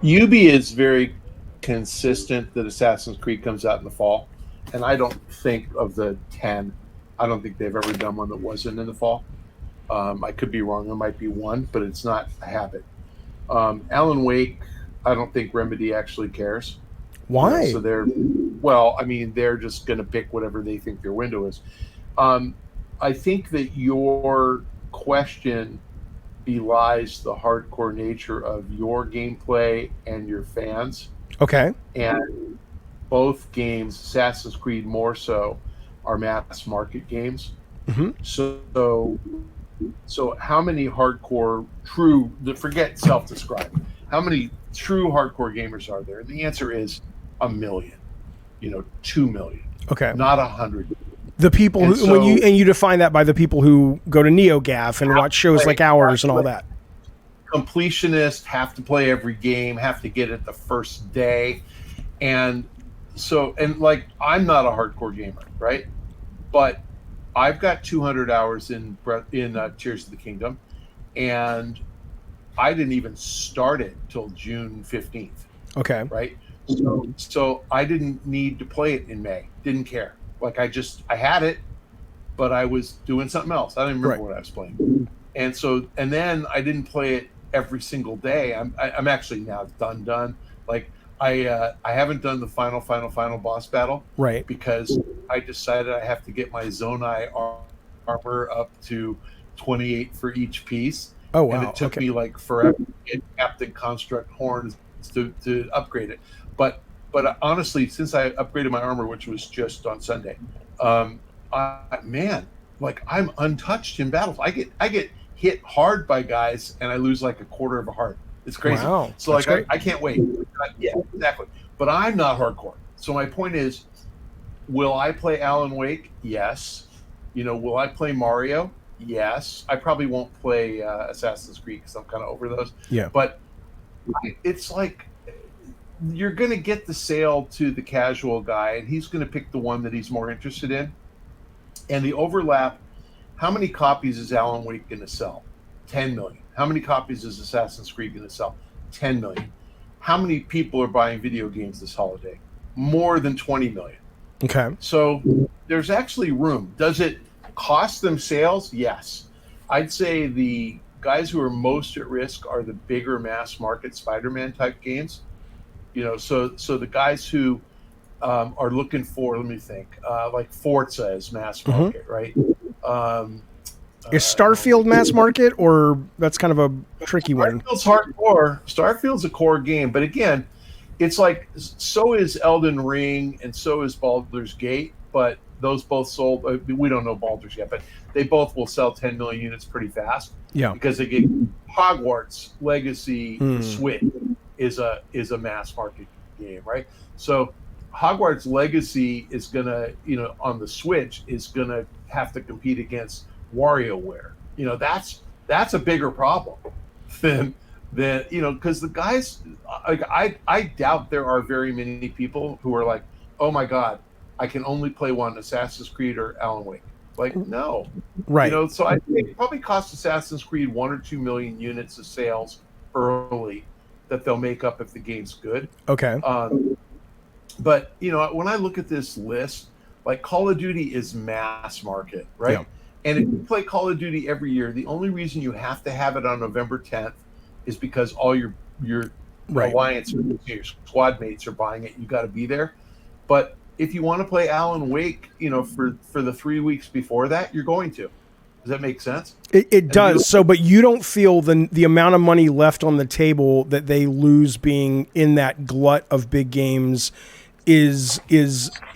Ubi is very consistent that Assassin's Creed comes out in the fall, and I don't think of the 10 I don't think they've ever done one that wasn't in the fall. I could be wrong. There might be one, but it's not a habit. Alan Wake, I don't think Remedy actually cares. Why? So they're just going to pick whatever they think their window is. I think that your question belies the hardcore nature of your gameplay and your fans. Okay. And both games, Assassin's Creed more so, are mass market games. Mm-hmm. So how many hardcore forget self-described, how many true hardcore gamers are there? And the answer is 1 million, 2 million. Okay. Not 100. The people you define that by the people who go to NeoGAF and watch shows like ours and all that. Completionists have to play every game, have to get it the first day. And like, I'm not a hardcore gamer, right? But I've got 200 hours in Tears of the Kingdom, and I didn't even start it till June 15th. Okay. Right? So I didn't need to play it in May. Didn't care. Like, I had it, but I was doing something else. I don't even remember what I was playing. And then I didn't play it every single day. I'm actually now done. Like, I haven't done the final boss battle, right? Because I decided I have to get my Zonai armor up to 28 for each piece. Oh wow! And it took me like forever to get Captain Construct horns to upgrade it. But honestly, since I upgraded my armor, which was just on Sunday, I'm untouched in battles. I get hit hard by guys, and I lose like a quarter of a heart. It's crazy. Wow. So like I can't wait. Yeah, exactly. But I'm not hardcore. So my point is, will I play Alan Wake? Yes. Will I play Mario? Yes. I probably won't play Assassin's Creed because I'm kind of over those. Yeah. But it's like, you're going to get the sale to the casual guy, and he's going to pick the one that he's more interested in. And the overlap, how many copies is Alan Wake going to sell? 10 million. How many copies is Assassin's Creed going to sell? 10 million. How many people are buying video games this holiday? More than 20 million. Okay. So there's actually room. Does it cost them sales? Yes. I'd say the guys who are most at risk are the bigger mass market Spider-Man type games. So the guys who are looking for, let me think, like Forza is mass market, right? Is Starfield mass market, or that's kind of a tricky one? Starfield's hardcore. Starfield's a core game, but again, it's like, so is Elden Ring and so is Baldur's Gate, but those both sold. We don't know Baldur's yet, but they both will sell 10 million units pretty fast. Yeah, because they get Hogwarts Legacy. The Switch is a mass market game, right? So Hogwarts Legacy is gonna, on the Switch, is gonna have to compete against WarioWare. That's a bigger problem than because the guys, like, I doubt there are very many people who are like, oh my god, I can only play one, Assassin's Creed or Alan Wake. Like, no, right? So I think it probably cost Assassin's Creed 1 or 2 million units of sales early that they'll make up if the game's good. Okay. But when I look at this list, like, Call of Duty is mass market, right? Yeah. And if you play Call of Duty every year, the only reason you have to have it on November 10th is because all your alliance, your squad mates are buying it. You got to be there. But if you want to play Alan Wake, for the 3 weeks before that, you're going to. Does that make sense? It does. But you don't feel the amount of money left on the table that they lose being in that glut of big games is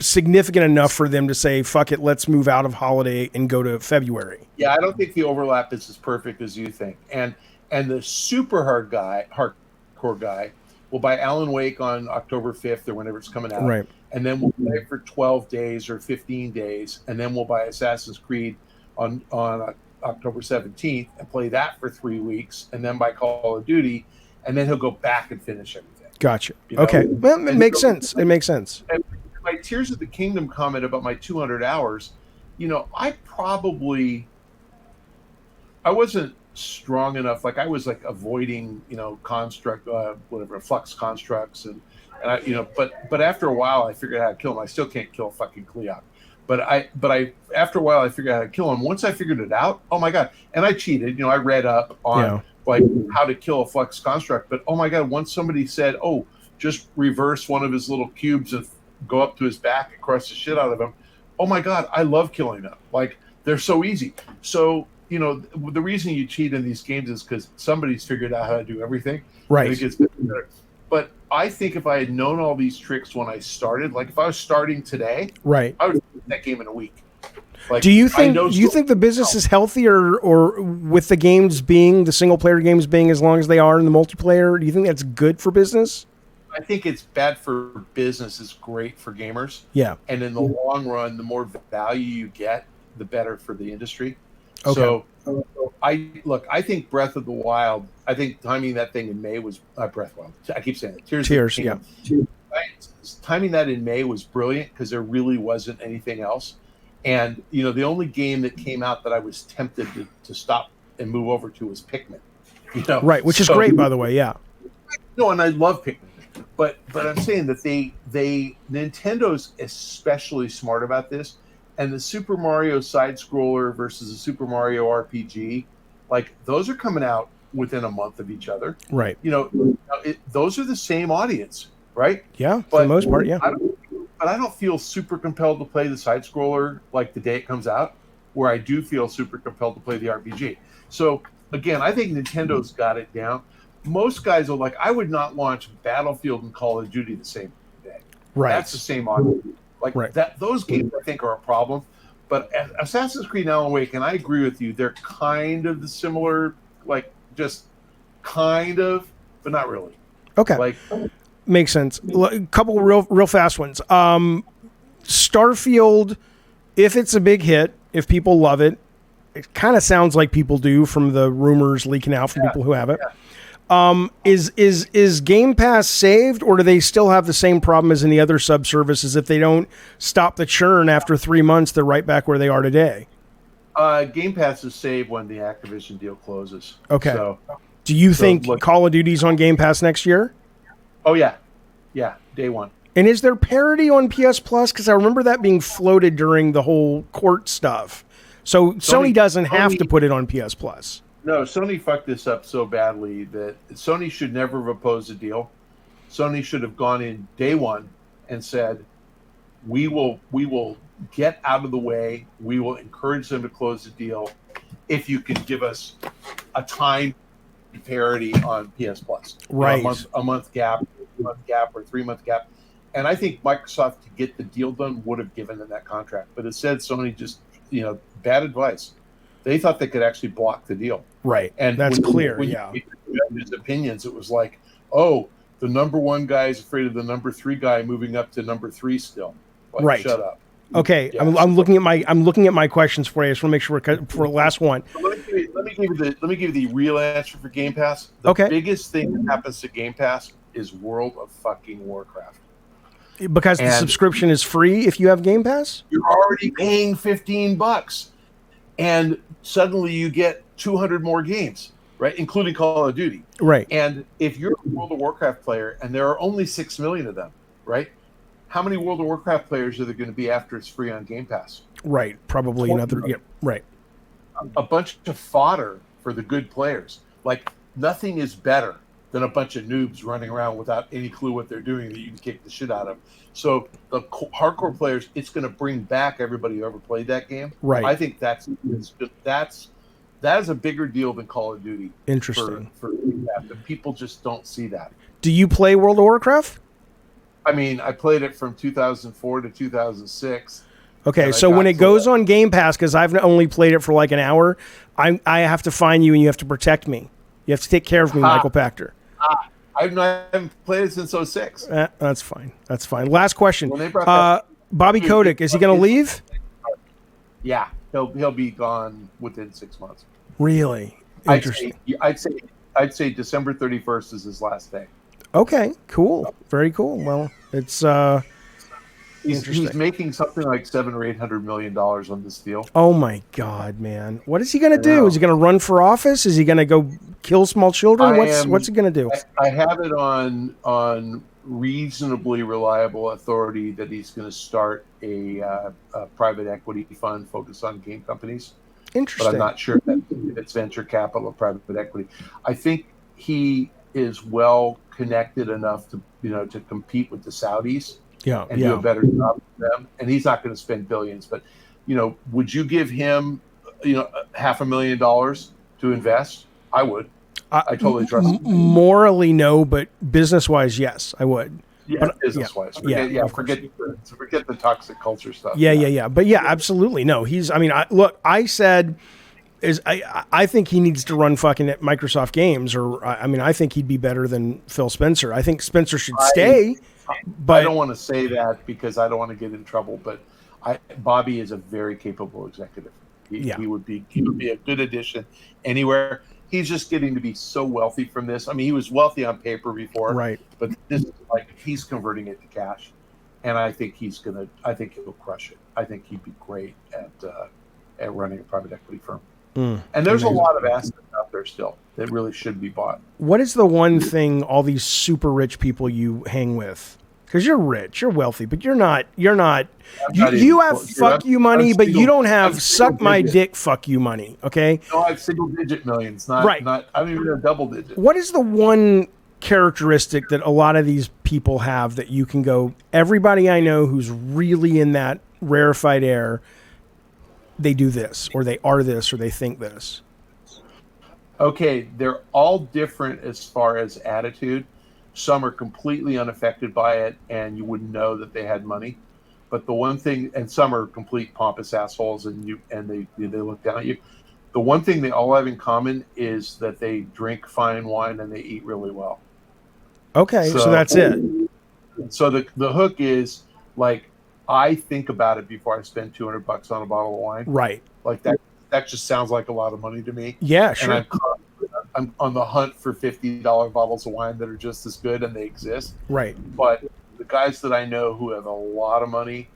significant enough for them to say, fuck it, let's move out of holiday and go to February. Yeah, I don't think the overlap is as perfect as you think. And the super hardcore guy will buy Alan Wake on October 5th or whenever it's coming out. Right. And then we'll play it for 12 days or 15 days. And then we'll buy Assassin's Creed on October 17th and play that for 3 weeks. And then buy Call of Duty. And then he'll go back and finish everything. Gotcha. Okay. Well, it makes sense. It makes sense. And my Tears of the Kingdom comment about my 200 hours, I wasn't strong enough. Like, I was like avoiding, flux constructs and I, but after a while I figured out how to kill him. I still can't kill fucking Cleoc, But I after a while I figured out how to kill him. Once I figured it out, oh my god! And I cheated. I read up on like how to kill a flux construct. But oh my god! Once somebody said, "Oh, just reverse one of his little cubes and go up to his back and crush the shit out of him," oh my god! I love killing them. Like they're so easy. So the reason you cheat in these games is because somebody's figured out how to do everything. Right. And it gets better. But I think if I had known all these tricks when I started, like if I was starting today, right, I would have played that game in a week. Like, do you think the business is healthier, or with the games being the single player games being as long as they are in the multiplayer? Do you think that's good for business? I think it's bad for business. It's great for gamers. Yeah. And in the long run, the more value you get, the better for the industry. Okay. So I think Breath of the Wild, I think timing that thing in May was Breath of the Wild. I keep saying it. Tears, yeah. Timing that in May was brilliant because there really wasn't anything else. And, the only game that came out that I was tempted to stop and move over to was Pikmin. Right, which is great, by the way, yeah. No, and I love Pikmin. But I'm saying that Nintendo's especially smart about this. And the Super Mario side-scroller versus the Super Mario RPG, like those are coming out within a month of each other. Right. Those are the same audience, right? Yeah, for the most part, yeah. But I don't feel super compelled to play the side-scroller like the day it comes out, where I do feel super compelled to play the RPG. So, again, I think Nintendo's got it down. Most guys are like, I would not launch Battlefield and Call of Duty the same day. Right. That's the same audience. Like that, those games I think are a problem. But Assassin's Creed Now Awaken, I agree with you. They're kind of the similar, like just kind of, but not really. Okay. Like makes sense. A couple real fast ones. Starfield, if it's a big hit, if people love it, it kind of sounds like people do from the rumors leaking out from people who have it. Yeah. Is Game Pass saved, or do they still have the same problem as in the other sub-services? If they don't stop the churn after 3 months, they're right back where they are today. Game Pass is saved when the Activision deal closes. Okay. So, do you think Call of Duty's on Game Pass next year? Oh, yeah. Yeah, day one. And is there parity on PS Plus? Because I remember that being floated during the whole court stuff. So Sony doesn't have to put it on PS Plus. No, Sony fucked this up so badly that Sony should never have opposed a deal. Sony should have gone in day one and said, we will get out of the way. We will encourage them to close the deal if you can give us a time parity on PS Plus. Right. A month gap, or 3 month gap. And I think Microsoft, to get the deal done, would have given them that contract. But instead, Sony just, bad advice. They thought they could actually block the deal. Right. And that's clear. When his opinions, it was like, oh, the number one guy is afraid of the number 3 guy moving up to number 3 still. Like, right. Shut up. Okay. Yeah. I'm looking at my questions for you. I just want to make sure for the last one. Let me give you the real answer for Game Pass. The biggest thing that happens to Game Pass is World of fucking Warcraft. Because the subscription is free if you have Game Pass? You're already paying $15. And suddenly you get 200 more games, right? Including Call of Duty. Right. And if you're a World of Warcraft player, and there are only 6 million of them, right? How many World of Warcraft players are there going to be after it's free on Game Pass? Right. Probably another. Yeah. Right. A bunch of fodder for the good players. Like, nothing is better than a bunch of noobs running around without any clue what they're doing that you can kick the shit out of. So the hardcore players, it's going to bring back everybody who ever played that game. Right. I think that is a bigger deal than Call of Duty. Interesting. For that. People just don't see that. Do you play World of Warcraft? I mean, I played it from 2004 to 2006. Okay, so when it goes on Game Pass, because I've only played it for like an hour, I have to find you and you have to protect me. You have to take care of me, Michael Pachter. I haven't played it since 2006. That's fine. That's fine. Last question. Bobby Kotick, is he going to leave? Yeah, he'll be gone within 6 months. Really? Interesting. I'd say December 31st is his last day. Okay, cool. Very cool. Well, it's he's making something like $700 or $800 million on this deal. Oh my God, man! What is he going to do? Is he going to run for office? Is he going to go kill small children? What's he going to do? I have it on reasonably reliable authority that he's going to start a private equity fund focused on game companies. Interesting. But I'm not sure if it's venture capital or private equity. I think he is well connected enough to to compete with the Saudis and do a better job for them. And he's not going to spend billions, but would you give him $500,000 to invest? I would. I totally trust him. Morally, no, but business-wise, yes, I would. Yeah, but, business-wise. Forget the toxic culture stuff. Yeah. But yeah, absolutely. No, I think he needs to run fucking at Microsoft Games, or I think he'd be better than Phil Spencer. I think Spencer should stay. But I don't want to say that because I don't want to get in trouble, but Bobby is a very capable executive. He would be a good addition anywhere. He's just getting to be so wealthy from this. I mean, he was wealthy on paper before, right? But this is he's converting it to cash, and I think he'll crush it. I think he'd be great at running a private equity firm. And there's a lot of assets out there still that really should be bought. What is the one thing all these super rich people you hang with? Because you're rich, you're wealthy, but you're not. You have fuck you money, but you don't have suck my dick fuck you money. Okay. No, I have single digit millions, not right. I don't even have double digit. What is the one characteristic that a lot of these people have that you can go, everybody I know who's really in that rarefied air, they do this, or they are this, or they think this? Okay, they're all different as far as attitude. Some are completely unaffected by it, and you wouldn't know that they had money. But the one thing, and some are complete pompous assholes, and they look down at you. The one thing they all have in common is that they drink fine wine and they eat really well. Okay, so that's it. So the hook is I think about it before I spend $200 on a bottle of wine. Right. Like that just sounds like a lot of money to me. Yeah, sure. And I'm on the hunt for $50 bottles of wine that are just as good, and they exist. Right. But the guys that I know who have a lot of money,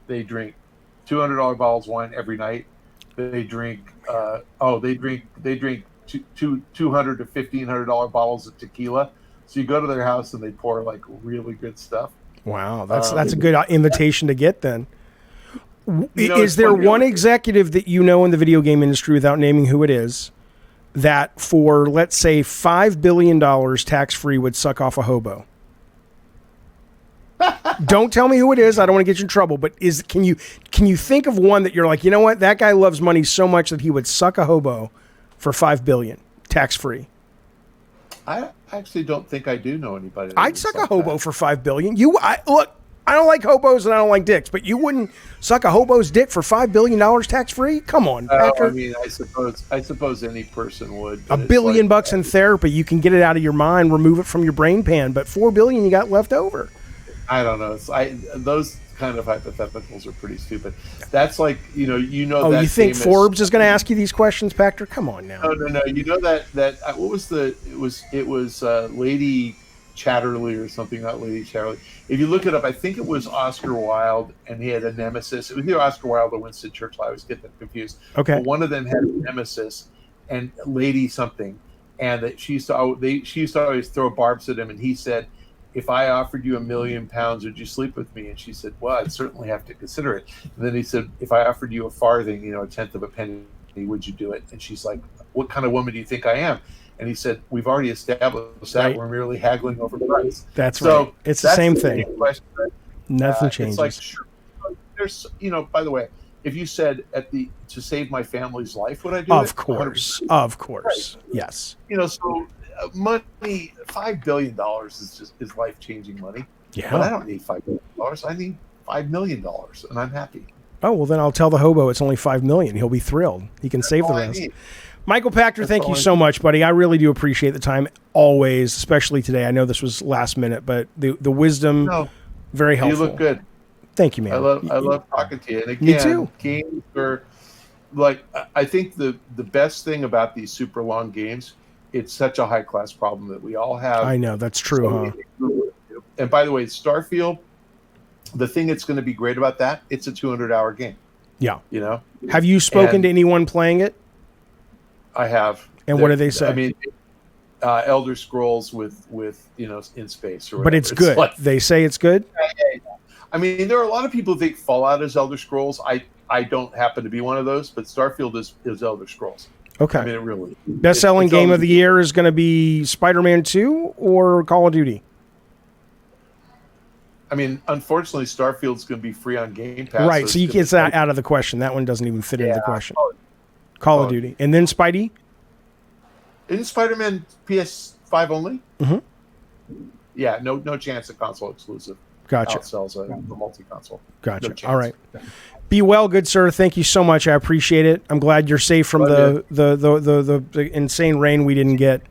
they drink $200 bottles of wine every night. They drink $200 to $1,500 bottles of tequila. So you go to their house and they pour really good stuff. Wow, that's a good invitation to get then. Is there one executive that you know in the video game industry, without naming who it is, that for, let's say, $5 billion tax-free would suck off a hobo? Don't tell me who it is. I don't want to get you in trouble. But can you think of one that you're like, you know what? That guy loves money so much that he would suck a hobo for $5 billion tax-free. I actually don't think I do know anybody. I'd suck a hobo for $5 billion. Look, I don't like hobos and I don't like dicks, but you wouldn't suck a hobo's dick for $5 billion tax-free? Come on, Pachter. I mean, I suppose any person would. $1 billion bucks in therapy, you can get it out of your mind, remove it from your brain pan, but $4 billion you got left over. I don't know. Those kind of hypotheticals are pretty stupid. That's Oh, you think Forbes is going to ask you these questions, Pachter? Come on now. No. You know that what was it was Lady Chatterley or something, not Lady Chatterley. If you look it up, I think it was Oscar Wilde, and he had a nemesis. It was either Oscar Wilde or Winston Churchill. I always get them confused. Okay. But one of them had a nemesis, and Lady something, and that she used to always throw barbs at him, and he said, if I offered you £1 million, would you sleep with me? And she said, well, I'd certainly have to consider it. And then he said, if I offered you a farthing, a tenth of a penny, would you do it? And she's like, what kind of woman do you think I am? And he said, we've already established that. We're merely haggling over price. That's right. It's the same thing. Nothing changes. It's sure, there's, by the way, if you said to save my family's life, would I do it? Of course. 100%. Of course. Right. Yes. So money, $5 billion is life-changing money. Yeah. But I don't need $5 billion. I need $5 million, and I'm happy. Oh, well, then I'll tell the hobo it's only $5 million. He'll be thrilled. He can save the rest. Michael Pachter, thank you so much, buddy. I really do appreciate the time, always, especially today. I know this was last minute, but the wisdom, very helpful. You look good. Thank you, man. I love talking to you. And again, me too. Games are I think the best thing about these super long games, it's such a high class problem that we all have. I know, that's true, huh? And by the way, Starfield, the thing that's going to be great about that, it's a 200-hour game. Yeah. Have you spoken to anyone playing it? I have. And what do they say? I mean, Elder Scrolls with in space or whatever. But it's good. Like, They say it's good. I mean, there are a lot of people who think Fallout is Elder Scrolls. I don't happen to be one of those, but Starfield is Elder Scrolls. Okay. I mean, it really. Best-selling game of the year is going to be Spider-Man 2 or Call of Duty? I mean, unfortunately, Starfield's going to be free on Game Pass. Right, so it's out of the question. That one doesn't even fit into the question. Call of Duty. And then Spidey? Isn't Spider-Man PS5 only? Mm-hmm. Yeah, no chance of console exclusive. Gotcha. Outsells a multi-console. Gotcha. No chance. All right. Be well, good sir. Thank you so much. I appreciate it. I'm glad you're safe from the insane rain we didn't get.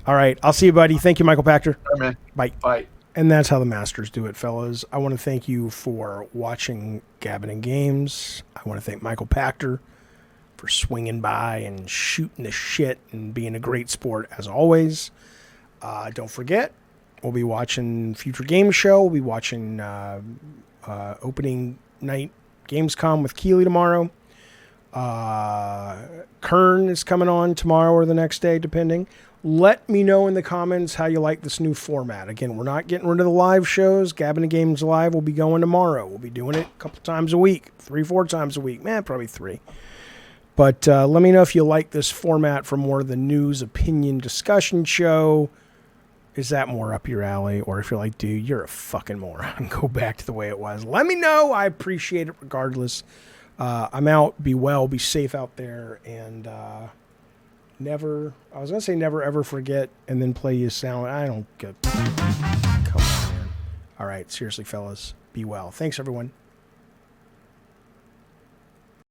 All right. I'll see you, buddy. Thank you, Michael Pachter. All right, man. Bye. Bye. And that's how the masters do it, fellas. I want to thank you for watching Gabbin' and Games. I want to thank Michael Pachter for swinging by and shooting the shit and being a great sport as always. Don't forget, we'll be watching Future Game Show. We'll be watching opening night Gamescom with Keeley tomorrow. Kern is coming on tomorrow or the next day, depending. Let me know in the comments how you like this new format. Again, we're not getting rid of the live shows. Gabbin' and Games Live will be going tomorrow. We'll be doing it a couple times a week, 3-4 times a week. Man, probably 3. But let me know if you like this format for more of the news, opinion, discussion show. Is that more up your alley? Or if you're like, dude, you're a fucking moron. Go back to the way it was. Let me know. I appreciate it regardless. I'm out. Be well. Be safe out there. And never, I was going to say never ever forget and then play you sound. I don't get, come on, man. All right. Seriously, fellas. Be well. Thanks, everyone.